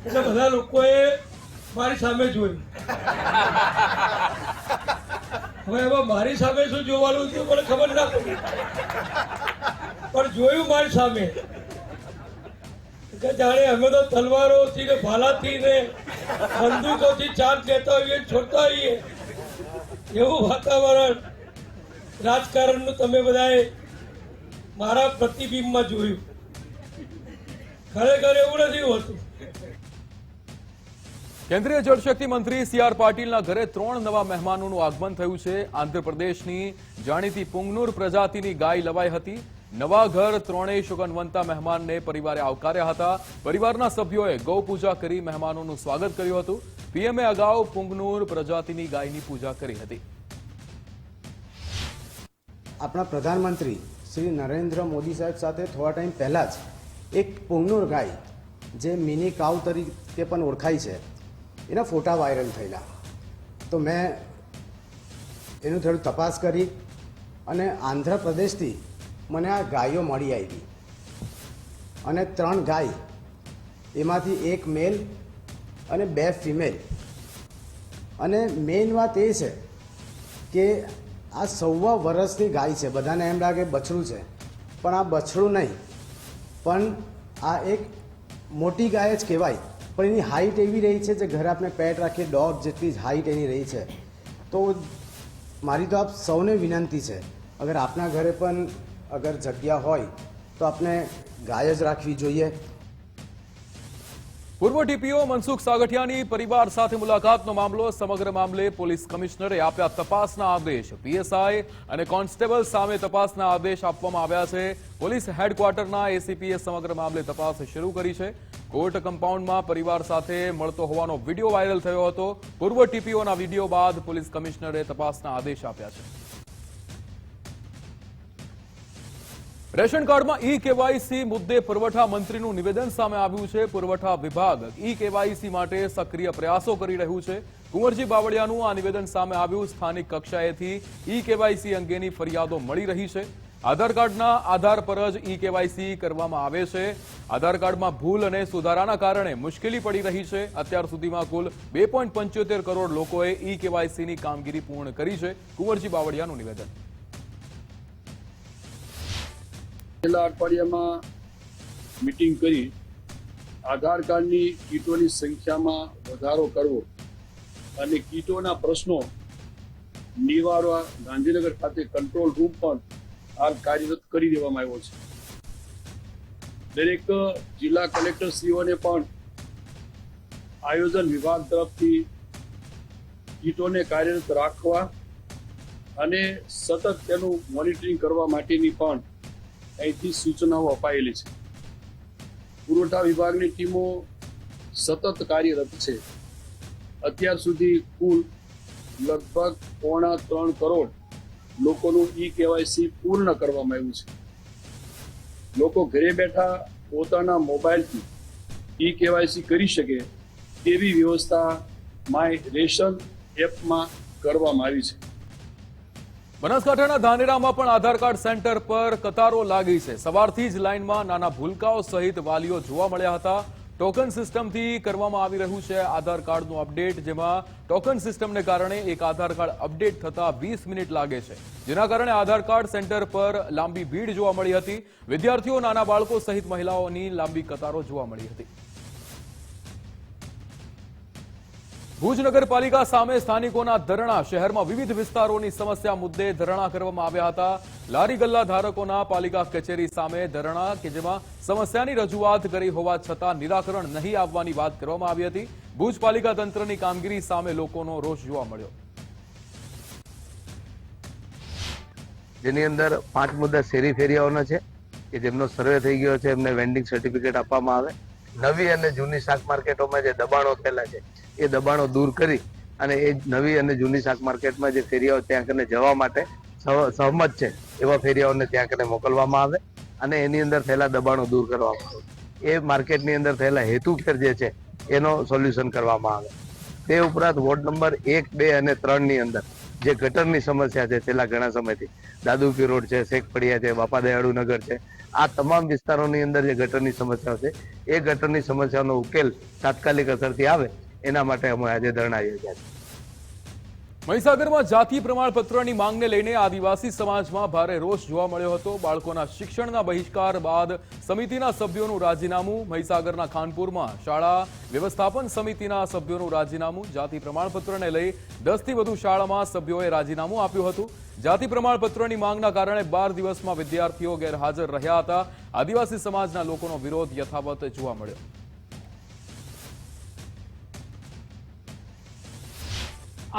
એટલે બધા લોકોએ મારી સામે જોયું. હવે એમાં મારી સામે શું જોવાનું હતું મને ખબર ના પડી, પણ જોયું મારી સામે કે જાણે અમે તો તલવારોથી ને ભાલાથી ને બંદૂકોથી ચાર્જ લેતા હોઈએ, છોડતા હોઈએ એવું વાતાવરણ રાજકારણનું તમે બધાએ મારા પ્રતિબિંબમાં જોયું. ખરેખર એવું નથી હોતું. કેન્દ્રીય જળશક્તિ મંત્રી CR પાટીલના ઘરે 3 નવા મહેમાનોનું આગમન થયું છે. આંધ્રપ્રદેશની જાણીતી પુંગનુર પ્રજાતિની ગાય લવાઈ હતી. નવા ઘર 3 શુકનવંતા મહેમાનને પરિવારે આવકાર્યા હતા. પરિવારના સભ્યોએ ગૌ પૂજા કરી મહેમાનોનું સ્વાગત કર્યું હતું. પીએમએ અગાઉ પુંગનુર પ્રજાતિની ગાયની પૂજા કરી હતી. આપણા પ્રધાનમંત્રી શ્રી નરેન્દ્ર મોદી સાહેબ સાથે થોડા ટાઈમ પહેલાં જ એક પુંગનુર ગાય જે મિની કાઉ તરીકે પણ ઓળખાય છે એના ફોટા વાયરલ થયેલા. તો મેં એનું થોડું તપાસ કરી અને આંધ્રપ્રદેશથી મને આ ગાયો મળી આવી અને 3 ગાય, એમાંથી 1 મેલ અને 2 ફિમેલ. અને મેઇન વાત એ છે કે આ 1.25 વર્ષની ગાય છે. બધાને એમ લાગે બછડું છે, પણ આ બછડું નહીં, પણ આ એક મોટી ગાય જ કહેવાય. પણ એની હાઇટ એવી રહી છે જે ઘરે આપણે પેટ રાખીએ ડોગ જેટલી જ હાઇટ એની રહી છે. તો મારી તો આપ સૌને વિનંતી છે, અગર આપના ઘરે પણ અગર જગ્યા હોય તો આપણે ગાય જ રાખવી જોઈએ. પૂર્વ ટીપીઓ મનસુખ સાગઠિયાની પરિવાર સાથે મુલાકાતનો મામલો. સમગ્ર મામલે પોલીસ કમિશનરે આપ્યા તપાસના આદેશ. PSI અને કોન્સ્ટેબલ સામે તપાસના આદેશ આપવામાં આવ્યા છે. પોલીસ હેડક્વાર્ટરના ACPએ સમગ્ર મામલે તપાસ શરૂ કરી છે. કોર્ટ કમ્પાઉન્ડમાં પરિવાર સાથે મળતો હોવાનો વિડીયો વાયરલ થયો હતો. પૂર્વ ટીપીઓના વિડીયો બાદ પોલીસ કમિશનરે તપાસના આદેશ આપ્યા છે. રેશન કાર્ડમાં eKYC મુદ્દે પુરવઠા મંત્રીનું નિવેદન સામે આવ્યું છે. પુરવઠા વિભાગ eKYC માટે સક્રિય પ્રયાસો કરી રહ્યું છે. કુંવરજી બાવળિયાનું આ નિવેદન સામે આવ્યું. સ્થાનિક કક્ષાએથી eKYC અંગેની ફરિયાદો મળી રહી છે. આધાર કાર્ડના આધાર પર જ eKYC કરવામાં આવે છે. આધાર કાર્ડમાં ભૂલ અને સુધારાના કારણે મુશ્કેલી પડી રહી છે. અત્યાર સુધીમાં કુલ 2.75 કરોડ લોકોએ eKYCની કામગીરી પૂર્ણ કરી છે. કુંવરજી બાવળિયાનું નિવેદન. છેલ્લા અઠવાડિયામાં મીટિંગ કરી આધાર કાર્ડની કીટોની સંખ્યામાં વધારો કરવો અને કીટોના પ્રશ્નો નિવારવા ગાંધીનગર ખાતે કંટ્રોલ રૂમ પણ હાલ કાર્યરત કરી દેવામાં આવ્યો છે. દરેક જિલ્લા કલેક્ટરશ્રીઓને પણ આયોજન વિભાગ તરફથી કીટોને કાર્યરત રાખવા અને સતત તેનું મોનિટરિંગ કરવા માટેની પણ અહીંથી સૂચનાઓ અપાયેલી છે. પુરવઠા વિભાગની ટીમો સતત કાર્યરત છે. અત્યાર સુધી કુલ લગભગ 3.25 કરોડ લોકોનું eKYC પૂર્ણ કરવામાં આવ્યું છે. લોકો ઘરે બેઠા પોતાના મોબાઈલથી eKYC કરી શકે તેવી વ્યવસ્થા માય રેશન એપમાં કરવામાં આવી છે. બનાસકાંઠાના ધાનેરામાં પણ આધાર કાર્ડ સેન્ટર પર કતારો લાગી છે. સવારથી જ લાઇનમાં નાના ભૂલકાઓ સહિત વાલીઓ જોવા મળ્યા હતા. ટોકન સિસ્ટમથી કરવામાં આવી રહ્યું છે આધાર કાર્ડનું અપડેટ, જેમાં ટોકન સિસ્ટમને કારણે એક આધાર કાર્ડ અપડેટ થતા 20 મિનિટ લાગે છે, જેના કારણે આધાર કાર્ડ સેન્ટર પર લાંબી ભીડ જોવા મળી હતી. વિદ્યાર્થીઓ, નાના બાળકો સહિત મહિલાઓની લાંબી કતારો જોવા મળી હતી. ભુજ નગરપાલિકા સામે સ્થાનિકોના ધરણા. શહેરમાં વિવિધ વિસ્તારોની સમસ્યા મુદ્દે ધરણા કરવામાં આવ્યા હતા. લારી ગલ્લા ધારકોના પાલિકા કચેરી સામે ધરણા, કે જેમાં સમસ્યાની રજૂઆત કરી હોવા છતાં નિરાકરણ નહીં આવવાની વાત કરવામાં આવી હતી. ભુજ પાલિકા તંત્રની કામગીરી સામે લોકોનો રોષ જોવા મળ્યો. જેની અંદર 5 મુદ્દા શેરી ફેરિયાઓના છે કે જેમનો સર્વે થઈ ગયો છે, એમને વેન્ડિંગ સર્ટિફિકેટ આપવામાં આવે. નવી અને જૂની શાક માર્કેટોમાં જે દબાણો થયેલા છે એ દબાણો દૂર કરી અને એ નવી અને જૂની શાક માર્કેટમાં જે ફેરિયાઓ ત્યાં કને જવા માટે સહમત છે એવા ફેરિયાઓને ત્યાં કને મોકલવામાં આવે અને એની અંદર થયેલા દબાણો દૂર કરવામાં આવે. એ માર્કેટની અંદર થયેલા હેતુફેર જે છે એનો સોલ્યુશન કરવામાં આવે. તે ઉપરાંત વોર્ડ નંબર 1, 2 અને 3 ની અંદર જે ગટરની સમસ્યા છે છેલ્લા ઘણા સમયથી, દાદુપીર રોડ છે, શેખ ફળિયા છે, બાપા દયાળુ નગર છે, આ તમામ વિસ્તારોની અંદર જે ગટરની સમસ્યાઓ છે એ ગટરની સમસ્યાનો ઉકેલ તાત્કાલિક અસરથી આવે એના માટે અમે આજે ધરણા યોજ્યા છે. મહીસાગરમાં જાતિ પ્રમાણપત્રની માંગને લઈને આદિવાસી સમાજમાં ભારે રોષ જોવા મળ્યો હતો. બાળકોના શિક્ષણના બહિષ્કાર બાદ સમિતિના સભ્યોનું રાજીનામું. મહીસાગરના ખાનપુરમાં શાળા વ્યવસ્થાપન સમિતિના સભ્યોનું રાજીનામું. જાતિ પ્રમાણપત્રને લઈ 10 થી વધુ શાળામાં સભ્યોએ રાજીનામું આપ્યું હતું. જાતિ પ્રમાણપત્રની માંગના કારણે 12 દિવસમાં વિદ્યાર્થીઓ ગેરહાજર રહ્યા હતા. આદિવાસી સમાજના લોકોનો વિરોધ યથાવત જોવા મળ્યો.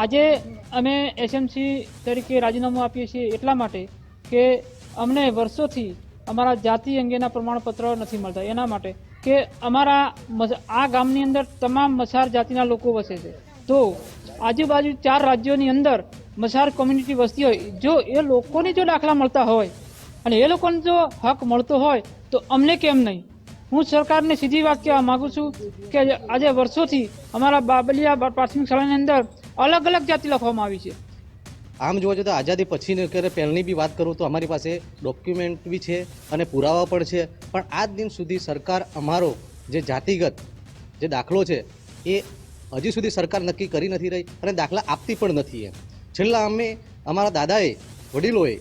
આજે અમે એસએમસી તરીકે રાજીનામું આપીએ છીએ એટલા માટે કે અમને વર્ષોથી અમારા જાતિ અંગેના પ્રમાણપત્ર નથી મળતા. એના માટે કે અમારા આ ગામની અંદર તમામ મસાર જાતિના લોકો વસે છે, તો આજુબાજુ 4 રાજ્યોની અંદર મસાર કોમ્યુનિટી વસતી હોય, જો એ લોકોને જો દાખલા મળતા હોય અને એ લોકોને જો હક મળતો હોય તો અમને કેમ નહીં? હું સરકારને સીધી વાત કહેવા માગું છું કે આજે વર્ષોથી અમારા બાબલિયા પ્રાથમિક શાળાની અંદર અલગ અલગ જાતિ લખવામાં આવી છે. આમ જોવા જતાં આઝાદી પછી કે પહેલની બી વાત કરું તો અમારી પાસે ડોક્યુમેન્ટ બી છે અને પુરાવા પણ છે, પણ આજ દિન સુધી સરકાર અમારો જે જાતિગત જે દાખલો છે એ હજી સુધી સરકાર નક્કી કરી નથી રહી અને દાખલા આપતી પણ નથી. છેલ્લા અમારા દાદાએ વડીલોએ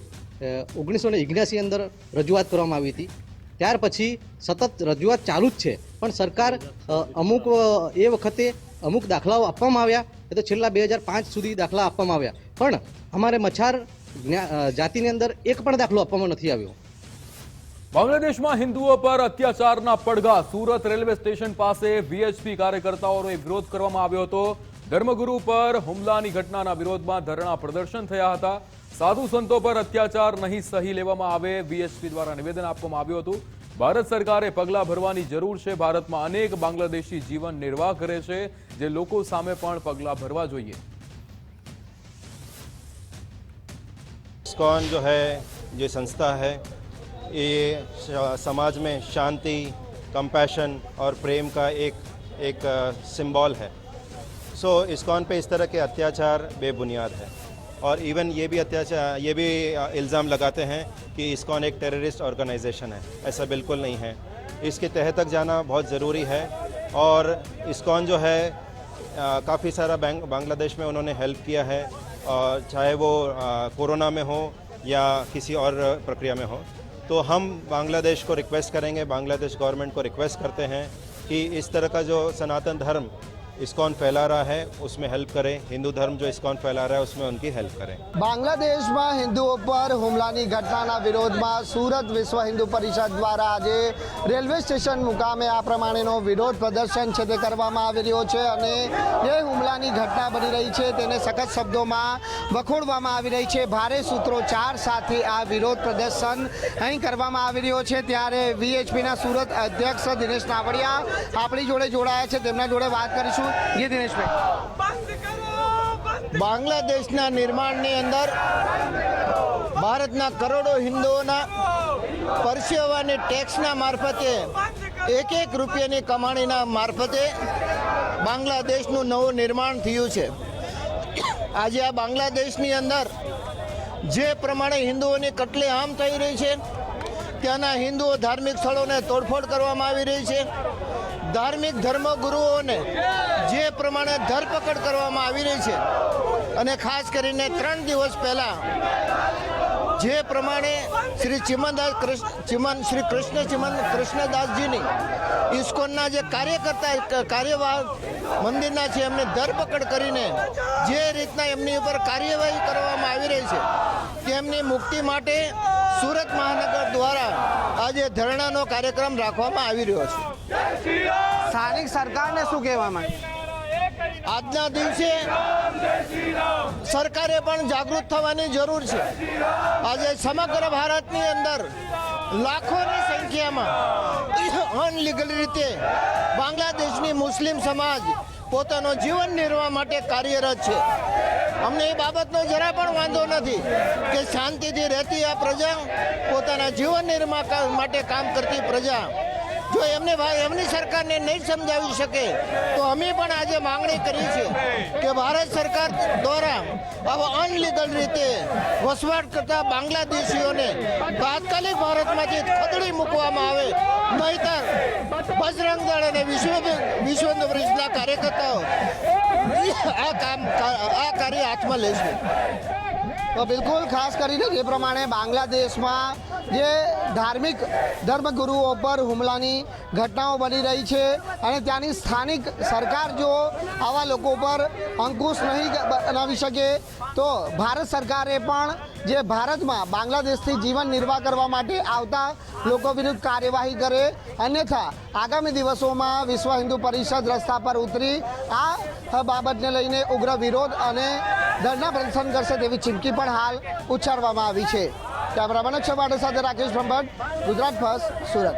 1979 અંદર રજૂઆત કરવામાં આવી હતી. ત્યાર પછી સતત રજૂઆત ચાલુ જ છે, પણ સરકાર અમુક એ વખતે અમુક દાખલાઓ આપવામાં આવ્યા, એ તો છેલ્લા 2005 સુધી દાખલા આપવામાં આવ્યા, પણ અમારે મછાર જાતિની અંદર એક પણ દાખલો આપવામાં નથી આવ્યો. બાંગ્લાદેશમાં હિન્દુઓ પર અત્યાચારના પડઘા. સુરત રેલવે સ્ટેશન પાસે વીએચપી કાર્યકર્તાઓનો વિરોધ કરવામાં આવ્યો હતો. ધર્મગુરુ પર હુમલાની ઘટનાના વિરોધમાં ધરણા પ્રદર્શન થયા હતા. સાધુ સંતો પર અત્યાચાર નહીં સહી લેવામાં આવે, વીએચપી દ્વારા નિવેદન આપવામાં આવ્યું હતું. ભારત સરકારે પગલાં ભરવાની જરૂર છે. ભારતમાં અનેક બાંગ્લાદેશી જીવન નિર્વાહ કરે છે, જે લોકો સામે પણ પગલાં ભરવા જોઈએ. इस्कॉन जो है, ये संस्था है, ये समाज में शांति, कंपैशन और प्रेम का एक सिंबल है. सो इस्कॉन पे इस तरह के अत्याचार बेबुनियाद है और इवन ये भी इल्ज़ाम लगाते हैं कि इस्कॉन एक टेररिस्ट ऑर्गेनाइजेशन है. ऐसा बिल्कुल नहीं है. इसके तह तक जाना बहुत ज़रूरी है और इस्कॉन जो है काफ़ी सारा बांग्लादेश में उन्होंने हेल्प किया है, और चाहे वो कोरोना में हो या किसी और प्रक्रिया में हो. तो हम बांग्लादेश को रिक्वेस्ट करेंगे, बांग्लादेश गवर्नमेंट को रिक्वेस्ट करते हैं कि इस तरह का जो सनातन धर्म इस्कॉन फैला रहा है उसमें हेल्प करें. हिंदू धर्म जो इस्कॉन फैला रहा है उसमें उनकी हेल्प करें. બાંગ્લાદેશમાં હિન્દુઓ પર હુમલાની ઘટનાના વિરોધમાં સુરત વિશ્વ હિન્દુ પરિષદ દ્વારા આજે રેલવે સ્ટેશન મુકામે આ પ્રમાણેનો વિરોધ પ્રદર્શન છે તે કરવામાં આવી રહ્યો છે અને જે હુમલાની ઘટના બની રહી છે તેને સખત શબ્દોમાં વખોડવામાં આવી રહી છે. ભારે સૂત્રોચ્ચાર સાથે આ વિરોધ પ્રદર્શન અહીં કરવામાં આવી રહ્યો છે. ત્યારે વીએચપીના સુરત અધ્યક્ષ દિનેશ નાવડિયા આપણી જોડે જોડાયા છે, તેમના જોડે વાત કરીશું. ये दिनेश भाई, बांग्लादेशના નિર્માણની અંદર ભારતના કરોડો હિન્દુઓના પરસેવાને ટેક્સના મારફતે 1 રૂપિયાની કમાણીના મારફતે બાંગ્લાદેશનું નવું નિર્માણ થયું છે. આજે આ બાંગ્લાદેશની અંદર જે પ્રમાણે હિન્દુઓની કત્લેઆમ થઈ રહી છે, ત્યાંના હિન્દુઓ ધાર્મિક સ્થળોને તોડફોડ કરવામાં આવી રહી છે. ધાર્મિક ધર્મગુરુઓને જે પ્રમાણે ધરપકડ કરવામાં આવી રહી છે અને ખાસ કરીને 3 દિવસ પહેલા જે પ્રમાણે શ્રી કૃષ્ણદાસજીની ઇસ્કોનના જે કાર્યવાહ મંદિરના છે એમને ધરપકડ કરીને જે રીતના એમની ઉપર કાર્યવાહી કરવામાં આવી રહી છે તેમની મુક્તિ માટે સુરત મહાનગર દ્વારા આજે ધરણાનો કાર્યક્રમ રાખવામાં આવી રહ્યો છે। સ્થાનિક સરકારને શું કહેવા માંગે? આજના દિવસે સરકારે પણ જાગૃત થવાની જરૂર છે। આજે સમગ્ર ભારતની અંદર લાખોની સંખ્યામાં અનલીગલ રીતે બાંગ્લાદેશની મુસ્લિમ સમાજ પોતાનો જીવન નિર્વાહ માટે કાર્યરત છે। અમને એ બાબતનો જરા પણ વાંધો નથી કે શાંતિથી રહેતી આ પ્રજા, પોતાના જીવન નિર્વાહ માટે કામ કરતી પ્રજા જો એમની સરકારને નહીં સમજાવી શકે તો અમે પણ આજે માંગણી કરી છે કે ભારત સરકાર દ્વારા આવા અનલીગલ રીતે વસવાટ કરતા બાંગ્લાદેશીઓને તાત્કાલિક ભારતમાંથી ખદેડી મૂકવામાં આવે, નહીતર બજરંગ દળ અને વિશ્વ હિન્દુ પરિષદના કાર્યકર્તાઓ આ કાર્ય હાથમાં લેશે। તો બિલકુલ ખાસ કરીને જે પ્રમાણે બાંગ્લાદેશમાં જે ધાર્મિક ધર્મગુરુઓ પર હુમલાની ઘટનાઓ બની રહી છે અને ત્યાંની સ્થાનિક સરકાર જો આવા લોકો પર અંકુશ નહીં બનાવી શકે તો ભારત સરકારે પણ જે ભારતમાં બાંગ્લાદેશથી જીવન નિર્વાહ કરવા માટે આવતા લોકો વિરુદ્ધ કાર્યવાહી કરે, અન્યથા આગામી દિવસોમાં વિશ્વ હિન્દુ પરિષદ રસ્તા પર ઉતરી આ બાબતને લઈને ઉગ્ર વિરોધ અને ધરના પ્રદર્શન કરશે તેવી ચીમકી પણ હાલ ઉચ્ચારવામાં આવી છે। કેમેરામેન અક્ષય સાથે રાકેશ બ્રહ્મભટ્ટ, ગુજરાત ફર્સ્ટ, સુરત।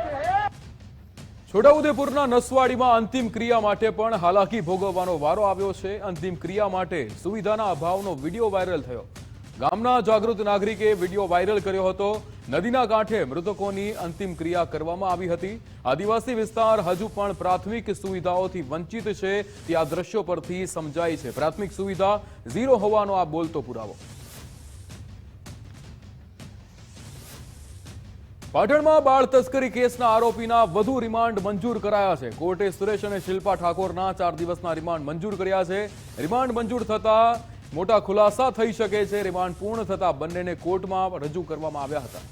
છોટાઉદેપુરના નસવાડીમાં અંતિમ ક્રિયા માટે પણ હાલાકી ભોગવવાનો વારો આવ્યો છે। અંતિમ ક્રિયા માટે સુવિધાના અભાવનો વિડીયો વાયરલ થયો। ગામના જાગૃત નાગરિકે વિડીયો વાયરલ કર્યો હતો। નદીના કાંઠે મૃતકોની અંતિમ ક્રિયા કરવામાં આવી હતી। આદિવાસી વિસ્તાર હજુ પણ પ્રાથમિક સુવિધાઓથી વંચિત છે તે આ દ્રશ્યો પરથી સમજાય છે। પ્રાથમિક સુવિધા ઝીરો હોવાનો આ બોલતો પુરાવો। પાટણમાં બાળ તસ્કરી કેસના આરોપીના વધુ રિમાન્ડ મંજૂર કરાયા છે। કોર્ટે સુરેશ અને શિલ્પા ઠાકોરના 4 દિવસના રિમાન્ડ મંજૂર કર્યા છે। રિમાન્ડ મંજૂર થતા મોટા ખુલાસા થઈ શકે છે। રિમાન્ડ પૂર્ણ થતા બંનેને કોર્ટમાં રજૂ કરવામાં આવ્યા હતા।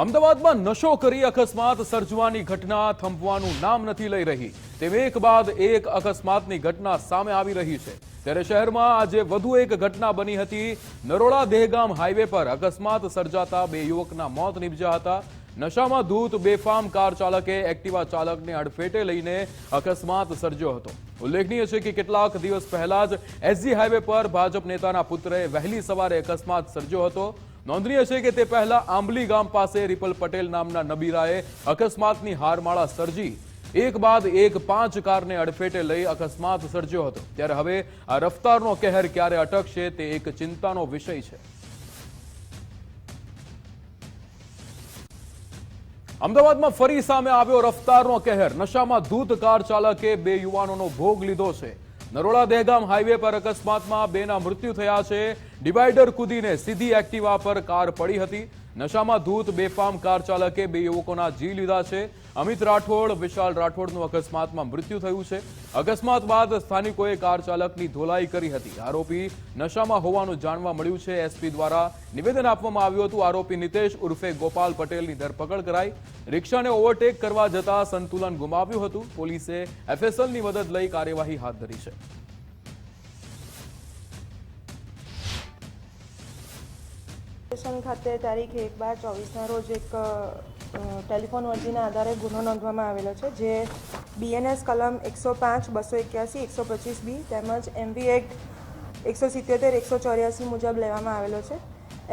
અમદાવાદમાં નશો કરી અકસ્માત સર્જવાની ઘટના થંભવાનું નામ નથી લઈ રહી। તેમ એક બાદ એક અકસ્માતની ઘટના સામે આવી રહી છે। ત્યારે શહેરમાં આજે વધુ એક ઘટના બની હતી। નરોડા દહેગામ હાઈવે પર અકસ્માત સર્જાતા 2 યુવકના મોત નીપજ્યા હતા। નશામાં ધૂત બેફામ કાર ચાલકે એક્ટિવા ચાલકને અડફેટે લઈને અકસ્માત સર્જ્યો હતો। ઉલ્લેખનીય છે કે કેટલાક દિવસ પહેલા જ એસજી હાઈવે પર ભાજપ નેતાના પુત્રએ વહેલી સવારે અકસ્માત સર્જ્યો હતો। નોંધનીય છે કે તે પહેલા આંબલી ગામ પાસે રિપલ પટેલ નામના નબીરાએ અકસ્માતની હારમાળા સર્જી એક બાદ એક 5 કારને અડફેટે લઈ અકસ્માત સર્જ્યો હતો। ત્યારે હવે આ રફતારનો કહેર ક્યારે અટકશે તે એક ચિંતાનો વિષય છે। અમદાવાદમાં ફરી સામે આવ્યો રફતારનો કહેર। નશામાં ધૂત કાર ચાલકે 2 યુવાનોનો ભોગ લીધો છે। નરોડા દહેગામ હાઈવે પર અકસ્માતમાં 2ના મૃત્યુ થયા છે। ડિવાઈડર કૂદીને સીધી એક્ટિવા પર કાર પડી હતી। નશામાં ધૂત બેફામ કાર ચાલકે 2 યુવકોના જીવ લીધા છે। અમિત રાઠોડ, વિશાલ રાઠોડનું અકસ્માતમાં મૃત્યુ થયું છે। અકસ્માત બાદ સ્થાનિકોએ કાર ચાલકની ધોલાઈ કરી હતી। આરોપી નશામાં હોવાનું જાણવા મળ્યું છે। એસપી દ્વારા નિવેદન આપવામાં આવ્યું હતું। આરોપી નિતેશ ઉર્ફે ગોપાલ પટેલની ધરપકડ કરાઈ। રિક્ષાને ઓવરટેક કરવા જતા સંતુલન ગુમાવ્યું હતું। પોલીસે એફએસએલની મદદ લઈ કાર્યવાહી હાથ ધરી છે। સ્ટેશન ખાતે તારીખ 1/12/24ના રોજ એક ટેલિફોન અરજીના આધારે ગુનો નોંધવામાં આવેલો છે, જે બીએનએસ કલમ 105, 281, 125B તેમજ એમવી એક્ટ 177, 184 મુજબ લેવામાં આવેલો છે।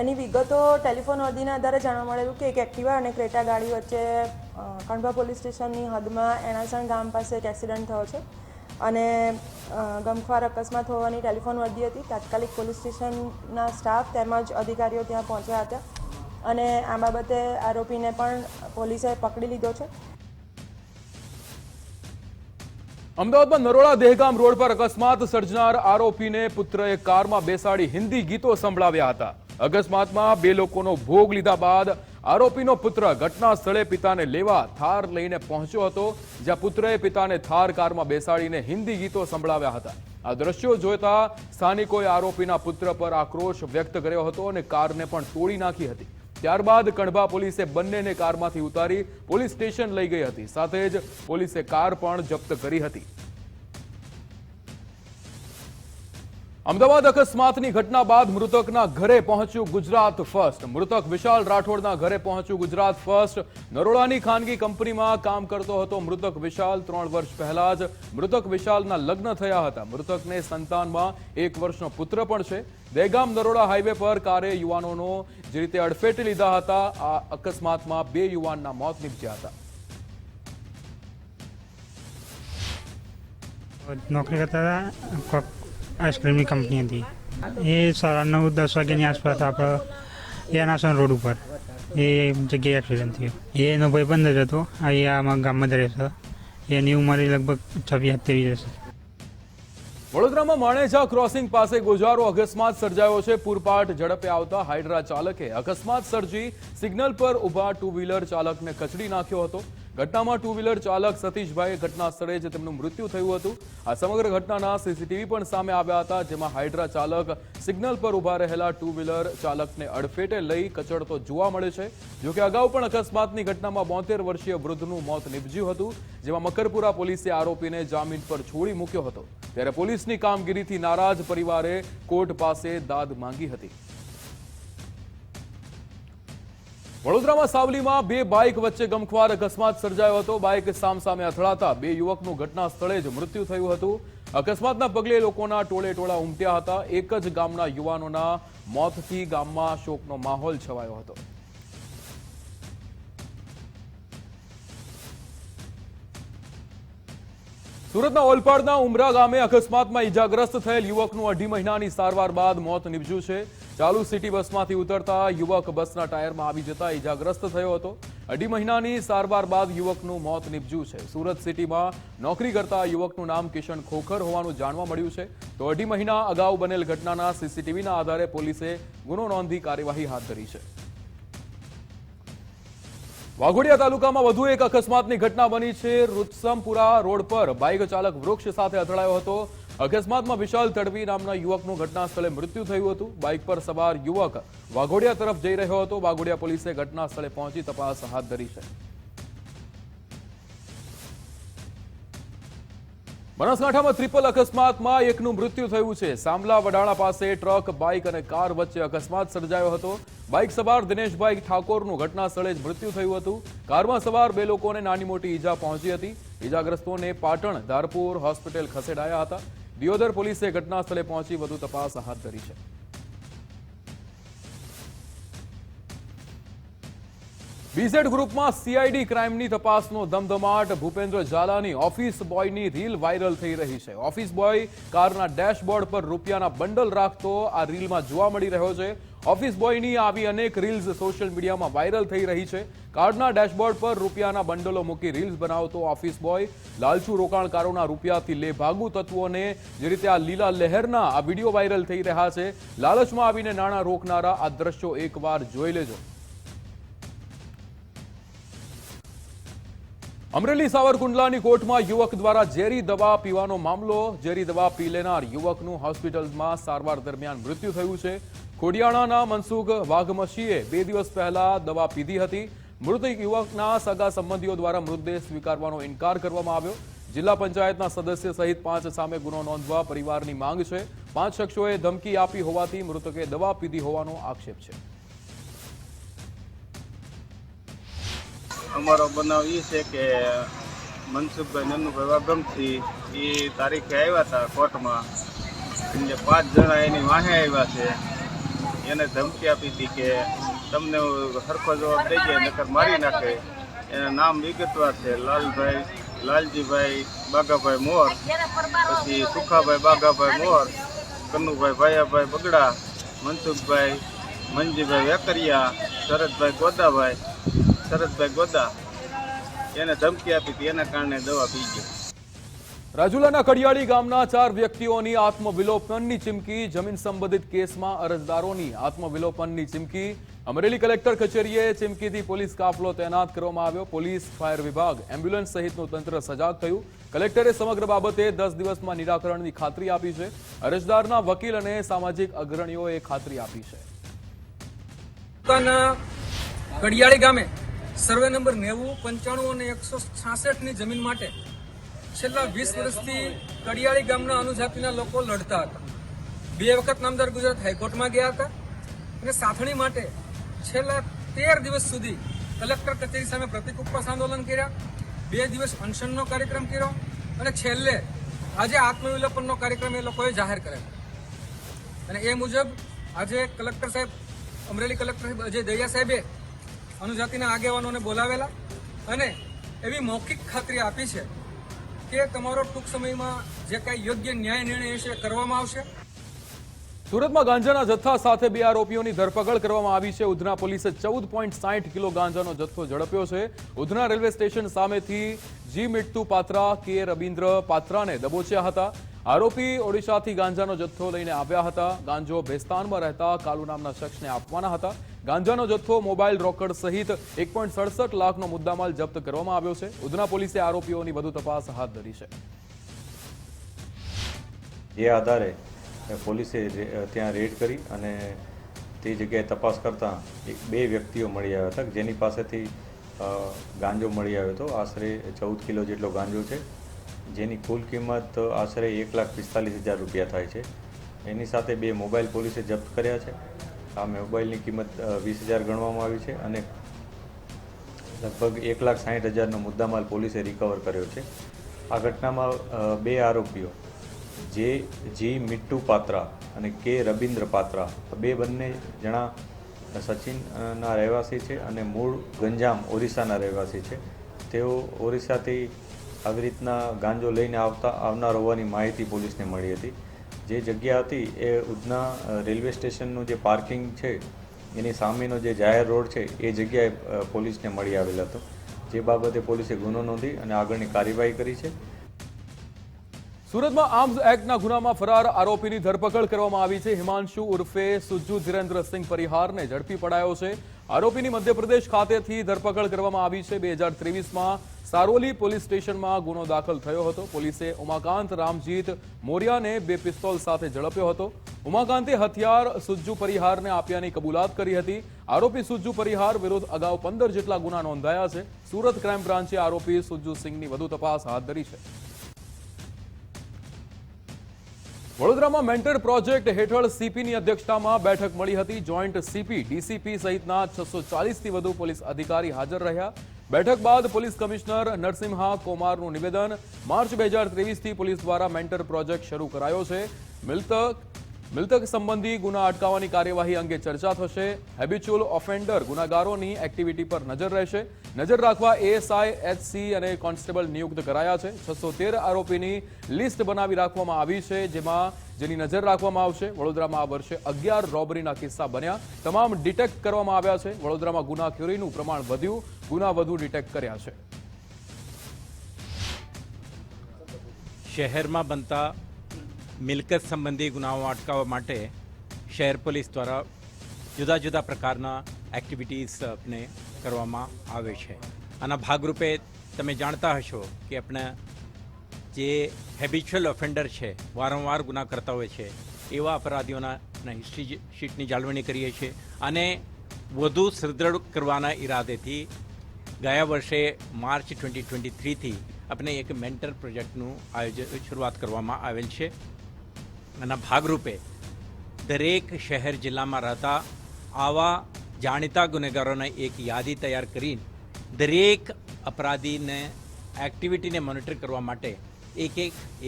એની વિગતો ટેલિફોન અરજીના આધારે જાણવા મળેલું કે એક એક્ટિવા અને ક્રેટા ગાડી વચ્ચે કણભા પોલીસ સ્ટેશનની હદમાં એણાસણ ગામ પાસે એક એક્સિડન્ટ થયો છે અને ગમખ્વાર અકસ્માત હોવાની ટેલિફોન અરજી હતી। તાત્કાલિક પોલીસ સ્ટેશનના સ્ટાફ તેમજ અધિકારીઓ ત્યાં પહોંચ્યા હતા અને આ બાબતે આરોપીને પણ પોલીસે પકડી લીધો છે। અમદાવાદમાં નરોડા દહેગામ રોડ પર અકસ્માત સર્જનાર આરોપીને પુત્રએ કારમાં બેસાડી હિન્દી ગીતો સંભળાવ્યા હતા। અકસ્માતમાં 2 લોકોનો ભોગ લીધા બાદ આરોપીનો પુત્ર ઘટના સ્થળે પિતાને લેવા થાર લઈને પહોંચ્યો હતો, જ્યાં પુત્રએ પિતાને થાર કારમાં બેસાડીને હિન્દી ગીતો સંભળાવ્યા હતા। આ દ્રશ્યો જોતા સ્થાનિકોએ આરોપીના પુત્ર પર આક્રોશ વ્યક્ત કર્યો હતો અને કારને પણ તોડી નાખી હતી। ત્યારબાદ કણભા પોલીસે બંનેને કારમાંથી ઉતારી પોલીસ સ્ટેશન લઈ ગઈ હતી। સાથે જ પોલીસે કાર પણ જપ્ત કરી હતી। અમદાવાદ અકસ્માતની ઘટના બાદ મૃતકના ઘરે પહોંચ્યું ગુજરાત ફર્સ્ટ। મૃતક વિશાલ રાઠોડના ઘરે પહોંચ્યું ગુજરાત ફર્સ્ટ। નરોડાની ખાનગી કંપનીમાં કામ કરતો હતો મૃતક વિશાલ। 3 વર્ષ પહેલા જ મૃતક વિશાલના લગ્ન થયા હતા। મૃતકને સંતાનમાં 1 વર્ષનો પુત્ર પણ છે। દહેગામ નરોડા હાઈવે પર કારે યુવાનોનો જે રીતે અડફેટે લીધા હતા। આ અકસ્માતમાં 2 યુવાનના મોત નીપજ્યા હતા। નોકરી કરતા હતા, આઈસ્ક્રીમની કંપની હતી। એ 9:30 વાગ્યાની આસપાસ આપણે એનાસન રોડ ઉપર એ જગ્યાએ એક્સિડન્ટ થયો। એનો ભાઈબંધ જ હતો, અહીંયા ગામમાં જ રહેતો। એની ઉંમર લગભગ 26-27 હશે। વડોદરામાં માણેજા ક્રોસિંગ પાસે ગોજારો અકસ્માત સર્જાયો છે। પૂરપાટ ઝડપે આવતા હાઇડ્રા ચાલકે અકસ્માત સર્જી સિગ્નલ પર ઉભા 2 વ્હીલર ચાલકને કચડી નાખ્યો હતો। ઘટનામાં 2 વ્હીલર ચાલક સતીશભાઈ ઘટના સ્થળે જ તેમનું મૃત્યુ થયું હતું। આ સમગ્ર ઘટનાના સીસીટીવી પણ સામે આવ્યા હતા, જેમાં હાઇડ્રા ચાલક સિગ્નલ પર ઉભા રહેલા 2 વ્હીલર ચાલકને અડફેટે લઈ કચડતો જોવા મળે છે। જોકે અગાઉ પણ અકસ્માતની ઘટનામાં 72 વર્ષીય વૃદ્ધનું મોત નીપજ્યું હતું, જેમાં મકરપુરા પોલીસે આરોપીને જામીન પર છોડી મૂક્યો હતો। ત્યારે પોલીસની કામગીરીથી નારાજ પરિવારે કોર્ટ પાસે દાદ માંગી હતી। વડોદરામાં સાવલીમાં 2 બાઇક વચ્ચે ગમખ્વાર અકસ્માત સર્જાયો હતો। બાઇક સામસામે અથડાતા 2 યુવકનું ઘટના સ્થળે જ મૃત્યુ થયું હતું। અકસ્માતના પગલે લોકોના ટોળે ટોળા ઉમટ્યા હતા। એક જ ગામના યુવાનોના મોતથી ગામમાં શોકનો માહોલ છવાયો હતો। સુરતના ઓલપાડના ઉમરા ગામે અકસ્માતમાં ઈજાગ્રસ્ત થયેલ યુવકનું 2.5 મહિનાની સારવાર બાદ મોત નીપજ્યું છે। ચાલુ સિટી બસમાંથી ઉતરતા યુવક બસના ટાયરમાં આવી જતા ઈજાગ્રસ્ત થયો હતો। 2.5 મહિનાની સારવાર બાદ યુવકનું મોત નીપજ્યું છે। સુરત સિટીમાં નોકરી કરતા યુવકનું નામ કિશન ખોખર હોવાનું જાણવા મળ્યું છે। તો 2.5 મહિના અગાઉ બનેલ ઘટનાના સીસીટીવીના આધારે પોલીસે ગુનો નોંધી કાર્યવાહી હાથ ધરી છે। વાઘોડિયા તાલુકામાં વધુ એક અકસ્માતની ઘટના બની છે। રૂત્સમપુરા રોડ પર બાઇક ચાલક વૃક્ષ સાથે અથડાયો હતો। અકસ્માતમાં વિશાલ તડવી નામના યુવકનું ઘટના સ્થળે મૃત્યુ થયું હતું। બાઇક પર સવાર યુવક વાઘોડિયા તરફ જઈ રહ્યો હતો। વાઘોડિયા પોલીસે ઘટના સ્થળે પહોંચી તપાસ હાથ ધરી છે। બનાસકાંઠામાં ટ્રિપલ અકસ્માતમાં એકનું મૃત્યુ થયું છે। સામલા વડાણા પાસે ટ્રક, બાઇક અને કાર વચ્ચે અકસ્માત સર્જાયો હતો। બાઇક સવાર દિનેશભાઈ ઠાકોરનું ઘટના સ્થળે જ મૃત્યુ થયું હતું। કારમાં સવાર 2 લોકોને નાની મોટી ઈજા પહોંચી હતી। ઈજાગ્રસ્તોને પાટણ ધારપુર હોસ્પિટલ ખસેડાયા હતા। દિયોદર પોલીસે ઘટના સ્થળે પહોંચી વધુ તપાસ હાથ ધરી છે। બીઝેડ ગ્રુપમાં સીઆઈડી ક્રાઇમની તપાસનો ધમધમાટ। ભૂપેન્દ્ર ઝાલાની ઓફિસ બોયની રીલ વાયરલ થઈ રહી છે। ઓફિસ બોય કારના ડેશબોર્ડ પર રૂપિયાના બંડલ રાખતો આ રીલમાં જોવા મળી રહ્યો છે। ઓફિસ બોયની આવી અનેક રીલ્સ સોશિયલ મીડિયામાં વાયરલ થઈ રહી છે। કારના ડેશબોર્ડ પર રૂપિયાના બંડલો મૂકી રીલ્સ બનાવતો ઓફિસ બોય લાલચુ રોકાણકારોના રૂપિયાથી લેભાગુ તત્વોને જે રીતે આ લીલા લહેરના આ વિડીયો વાયરલ થઈ રહ્યા છે। લાલચમાં આવીને નાણાં રોકનારા આ દ્રશ્યો એકવાર જોઈ લેજો। અમરેલી સાવરકુંડલાની કોર્ટમાં યુવક દ્વારા ઝેરી દવા પીવાનો મામલો। ઝેરી દવા પી લેનાર યુવકનું હોસ્પિટલમાં સારવાર દરમિયાન મૃત્યુ થયું છે। ખોડિયાણાના મનસુખ વાઘમશીએ 2 દિવસ પહેલા દવા પીધી હતી। મૃત યુવકના સગા સંબંધીઓ દ્વારા મૃતદેહ સ્વીકારવાનો ઇનકાર કરવામાં આવ્યો। જિલ્લા પંચાયતના સદસ્ય સહિત 5 સામે ગુનો નોંધવા પરિવારની માંગ છે। 5 શખ્સોએ ધમકી આપી હોવાથી મૃતકે દવા પીધી હોવાનો આક્ષેપ છે। અમારો બનાવ એ છે કે મનસુખભાઈ નનુભાઈ વાગમથી એ તારીખે આવ્યા હતા કોર્ટમાં। જે 5 જણા એની વાહે આવ્યા છે, એને ધમકી આપી હતી કે તમને સરખો જવાબ દઈ જાય નકર મારી નાખે। એના નામ વિગતવાર છે: લાલભાઈ, લાલજીભાઈ બાગાભાઈ મોર, પછી સુખાભાઈ બાગાભાઈ મોર, કનુભાઈ ભાયાભાઈ બગડા, મનસુખભાઈ મંજીભાઈ વેકરિયા, શરદભાઈ ગોદા એને ધમકી આપી હતી, એના કારણે દવા પી ગઈ। રાજુલાના કડિયાળી ગામના 4 વ્યક્તિઓની આત્મવિલોપનની ચીમકી. જમીન સંબંધિત કેસમાં અરજદારોની આત્મવિલોપનની ચીમકી. અમરેલી કલેક્ટર કચેરીએ ચીમકીથી પોલીસ કાફલો તૈનાત કરવામાં આવ્યો. પોલીસ, ફાયર વિભાગ, એમ્બ્યુલન્સ સહિતનું તંત્ર સજાગ થયું. કલેક્ટરે સમગ્ર બાબતે 10 દિવસમાં નિરાકરણની ખાતરી આપી છે. અરજદારના વકીલ અને સામાજિક અગ્રણીઓએ ખાતરી આપી છે. કડિયાળી ગામે સર્વે નંબર 90, 95 અને 166 ની જમીન માટે છેલ્લા 20 વર્ષથી કડિયાળી ગામના અનુજાતિના લોકો લડતા હતા. 2 વખત નામદાર ગુજરાત હાઈકોર્ટમાં ગયા હતા અને સાથણી માટે છેલ્લા 13 દિવસ સુધી કલેક્ટર કચેરી સામે પ્રતિક ઉપવાસ આંદોલન કર્યા, 2 દિવસ અનશનનો કાર્યક્રમ કર્યો અને છેલ્લે આજે આત્મવિલોપનનો કાર્યક્રમ એ લોકોએ જાહેર કરેલો. અને એ મુજબ આજે કલેક્ટર સાહેબ, અમરેલી કલેક્ટર સાહેબ અજય દહિયા સાહેબે અનુજાતિના આગેવાનોને બોલાવેલા અને એવી મૌખિક ખાતરી આપી છે કે તમારો ટૂંક સમયમાં જે કાંઈ યોગ્ય ન્યાય નિર્ણય હશે કરવામાં આવશે. સુરતમાં ગાંજાના જથ્થા સાથે 2 આરોપીઓની ધરપકડ કરવામાં આવી છે. ઉધના પોલીસે 14.60 કિલો ગાંજાનો જથ્થો ઝડપ્યો છે. ઉધના રેલવે સ્ટેશન સામેથી જી મિટ્ટુ પાત્રા, કે રબીન્દ્ર પાત્રાને દબોચ્યા હતા. આરોપી ઓડિશાથી ગાંજાનો જથ્થો લઈને આવ્યા હતા. ગાંજો ભેસ્તાનમાં રહેતા કાલુ નામના શખ્સને આપવાના હતા. ગાંજાનો જથ્થો, મોબાઈલ, રોકડ સહિત 1.67 લાખનો મુદ્દામાલ જપ્ત કરવામાં આવ્યો છે. ઉધના પોલીસે આરોપીઓની વધુ તપાસ હાથ ધરી છે. જે આધારે પોલીસે ત્યાં રેડ કરી અને તે જગ્યાએ તપાસ કરતા 2 વ્યક્તિઓ મળી આવ્યા હતા, જેની પાસેથી ગાંજો મળી આવ્યો હતો. આશરે 14 કિલો જેટલો ગાંજો છે, જેની કુલ કિંમત આશરે 1,45,000 રૂપિયા થાય છે. એની સાથે 2 મોબાઈલ પોલીસે જપ્ત કર્યા છે. આ મોબાઈલની કિંમત 20,000 ગણવામાં આવી છે અને લગભગ 1,60,000નો મુદ્દામાલ પોલીસે રિકવર કર્યો છે. આ ઘટનામાં 2 આરોપીઓ જી મિટ્ટુ પાત્રા અને કે રબીન્દ્ર પાત્રા, બંને જણા સચિનના રહેવાસી છે અને મૂળ ગંજામ ઓરિસ્સાના રહેવાસી છે. તેઓ ઓરિસ્સાથી આવી રીતના ગાંજો લઈને આવનાર હોવાની માહિતી પોલીસને મળી હતી. જે જગ્યા હતી એ ઉધના રેલવે સ્ટેશનનું જે પાર્કિંગ છે એની સામેનો જે જાહેર રોડ છે એ જગ્યાએ પોલીસને મળી આવેલ હતો. જે બાબતે પોલીસે ગુનો નોંધી અને આગળની કાર્યવાહી કરી છે. સુરતમાં આર્મ્સ એક્ટના ગુનામાં ફરાર આરોપીની ધરપકડ કરવામાં આવી છે. હિમાંશુ ઉર્ફે સુજ્જુ ધીરેન્દ્રસિંહ પરિહારને ઝડપી પડાયો છે. આરોપીની મધ્યપ્રદેશ ખાતેથી ધરપકડ કરવામાં આવી છે. 2023માં સારોલી પોલીસ સ્ટેશનમાં ગુનો દાખલ થયો હતો. પોલીસે ઉમાકાંત રામજીત મોરિયાને 2 પિસ્તોલ સાથે ઝડપ્યો હતો. ઉમાકાંતે હથિયાર સુજ્જુ પરિહારને આપ્યાની કબૂલાત કરી હતી. આરોપી સુજ્જુ પરિહાર વિરુદ્ધ અગાઉ 15 જેટલા ગુના નોંધાયા છે. સુરત ક્રાઇમ બ્રાન્ચે આરોપી સુજ્જુ સિંહની વધુ તપાસ હાથ ધરી છે. વડોદરામાં મેન્ટર પ્રોજેક્ટ હેઠળ સીપીની અધ્યક્ષતામાં બેઠક મળી હતી. જોઈન્ટ સીપી, ડીસીપી સહિતના 640થી વધુ પોલીસ અધિકારી હાજર રહ્યા. બેઠક બાદ પોલીસ કમિશનર નરસિમ્હા કોમારનું નિવેદન. માર્ચ 2023થી પોલીસ દ્વારા મેન્ટર પ્રોજેક્ટ શરૂ કરાયો છે. મિલકત સંબંધી ગુના અટકાવવાની કાર્યવાહી અંગે ચર્ચા થશે. હેબિચ્યુઅલ ઓફેન્ડર ગુનાગારોની એક્ટિવિટી પર નજર રહેશે. નજર રાખવા એએસઆઈ, એચસી અને કોન્સ્ટેબલ નિયુક્ત કરાયા છે. 613 આરોપીની લિસ્ટ બનાવી રાખવામાં આવી છે, જેની નજર રાખવામાં આવશે. વડોદરામાં આ વર્ષે 11 રોબરીના કિસ્સા બન્યા. તમામ ડિટેક્ટ કરવામાં આવ્યા છે. વડોદરામાં ગુનાખોરીનું પ્રમાણ વધ્યું, ગુના વધુ ડિટેક્ટ કર્યા છે. શહેરમાં બનતા મિલકત સંબંધી ગુનાઓ અટકાવવા માટે શહેર પોલીસ દ્વારા જુદા જુદા પ્રકારના એક્ટિવિટીઝ આપણે કરવામાં આવે છે. આના ભાગરૂપે તમે જાણતા હશો કે આપણે જે હેબિચ્યુઅલ ઓફેન્ડર છે, વારંવાર ગુના કરતા હોય છે, એવા અપરાધીઓના હિસ્ટ્રી શીટની જાળવણી કરીએ છીએ અને વધુ સુદૃઢ કરવાના ઈરાદેથી ગયા વર્ષે માર્ચ 2023થી આપણે એક મેન્ટર પ્રોજેક્ટનું શરૂઆત કરવામાં આવેલ છે. આના ભાગરૂપે દરેક શહેર જિલ્લામાં રહેતા આવા જાણીતા ગુનેગારોને એક યાદી તૈયાર કરીને દરેક અપરાધીને એક્ટિવિટીને મોનિટર કરવા માટે એક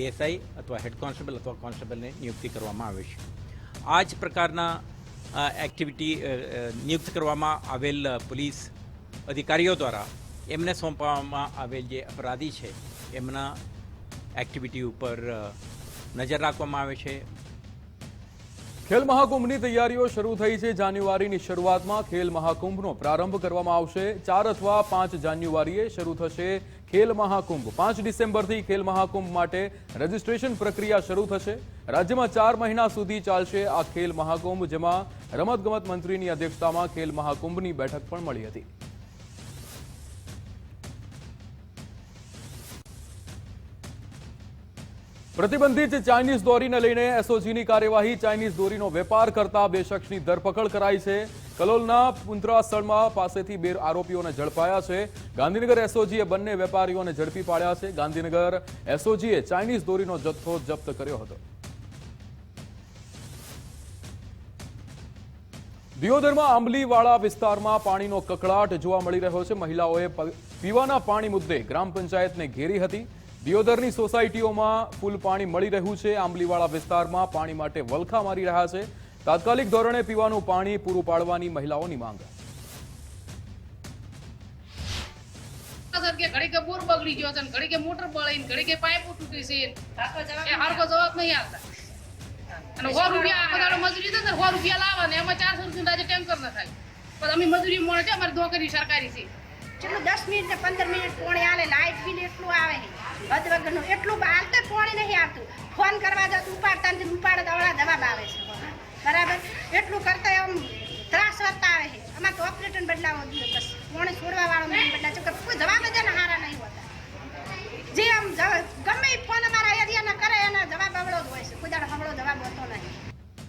એએસઆઈ અથવા હેડ કોન્સ્ટેબલ અથવા કોન્સ્ટેબલને નિયુક્તિ કરવામાં આવે છે. આ જ પ્રકારના એક્ટિવિટી નિયુક્ત કરવામાં આવેલ પોલીસ અધિકારીઓ દ્વારા એમને સોંપવામાં આવેલ જે અપરાધી છે એમના એક્ટિવિટી ઉપર નજર રાખવામાં આવે છે. ખેલ મહાકુંભની તૈયારીઓ શરૂ થઈ છે. જાન્યુઆરીની શરૂઆતમાં ખેલ મહાકુંભનો પ્રારંભ કરવામાં આવશે. 4 અથવા 5 જાન્યુઆરીએ શરૂ થશે ખેલ મહાકુંભ 5 ડિસેમ્બરથી ખેલ મહાકુંભ માટે રજીસ્ટ્રેશન પ્રક્રિયા શરૂ થશે। રાજ્યમાં 4 મહિના સુધી ચાલશે આ ખેલ મહાકુંભ, જેમાં રમતગમત મંત્રીની અધ્યક્ષતામાં ખેલ મહાકુંભની બેઠક પણ મળી હતી। પ્રતિબંધિત ચાઇનીઝ દોરીને લઈને એસઓજીની કાર્યવાહી। ચાઇનીઝ દોરીનો વેપાર કરતા 2 શખ્સની ધરપકડ કરાઈ છે। કલોલના પુંત્રા સ્થળમાં પાસેથી 2 આરોપીઓને ઝડપાયા છે। ગાંધીનગર એસઓજીએ બંને વેપારીઓને ઝડપી પાડ્યા છે। ગાંધીનગર એસઓજીએ ચાઇનીઝ દોરીનો જથ્થો જપ્ત કર્યો હતો। દિયોદરમાં આંબલીવાળા વિસ્તારમાં પાણીનો કકળાટ જોવા મળી રહ્યો છે। મહિલાઓએ પીવાના પાણી મુદ્દે ગ્રામ પંચાયતને ઘેરી હતી। દિયોદરની સોસાયટીઓમાં ફૂલ પાણી મળી રહ્યું છે। આંબલીવાળા વિસ્તારમાં પાણી માટે વલખા મારી રહ્યા છે। તાત્કાલિક ધોરણે પીવાનું પાણી પૂરું પાડવાની મહિલાઓની માંગ। ઘડી કે બોર બગડી ગયો છે, ઘડી કે મોટર બળી, ઘડી કે પાઇપો તૂટી છે, એ હરકો જવાબ નહીં આવતા। અને 100 રૂપિયા આખો દાડો મજૂરી તો 100 રૂપિયા લાવે ને એમાં 400 રૂપિયા આજે ટેન્કર ન થાય, પણ અમે મજૂરી મળે છે, અમારી નોકરી સરકારી છે। ચલો 10 મિનિટ ને 15 મિનિટ પોણી આલે, લાઇટ બિલ એટલું આવે છે હદ વગરનું, એટલું હાલતે પોણી નહીં આવતું। ફોન કરવા જાવ તો ઉપાડતા નથી, ઉપાડે તો અવળા જવાબ આવે છે, બરાબર। એટલું કરતા એમ ત્રાસ વધતા આવે છે। અમારે તો ઓપરેટર બદલાવો જોઈએ, બસ પોણી છોડવા વાળો બદલા છે, કોઈ જવાબ જ ના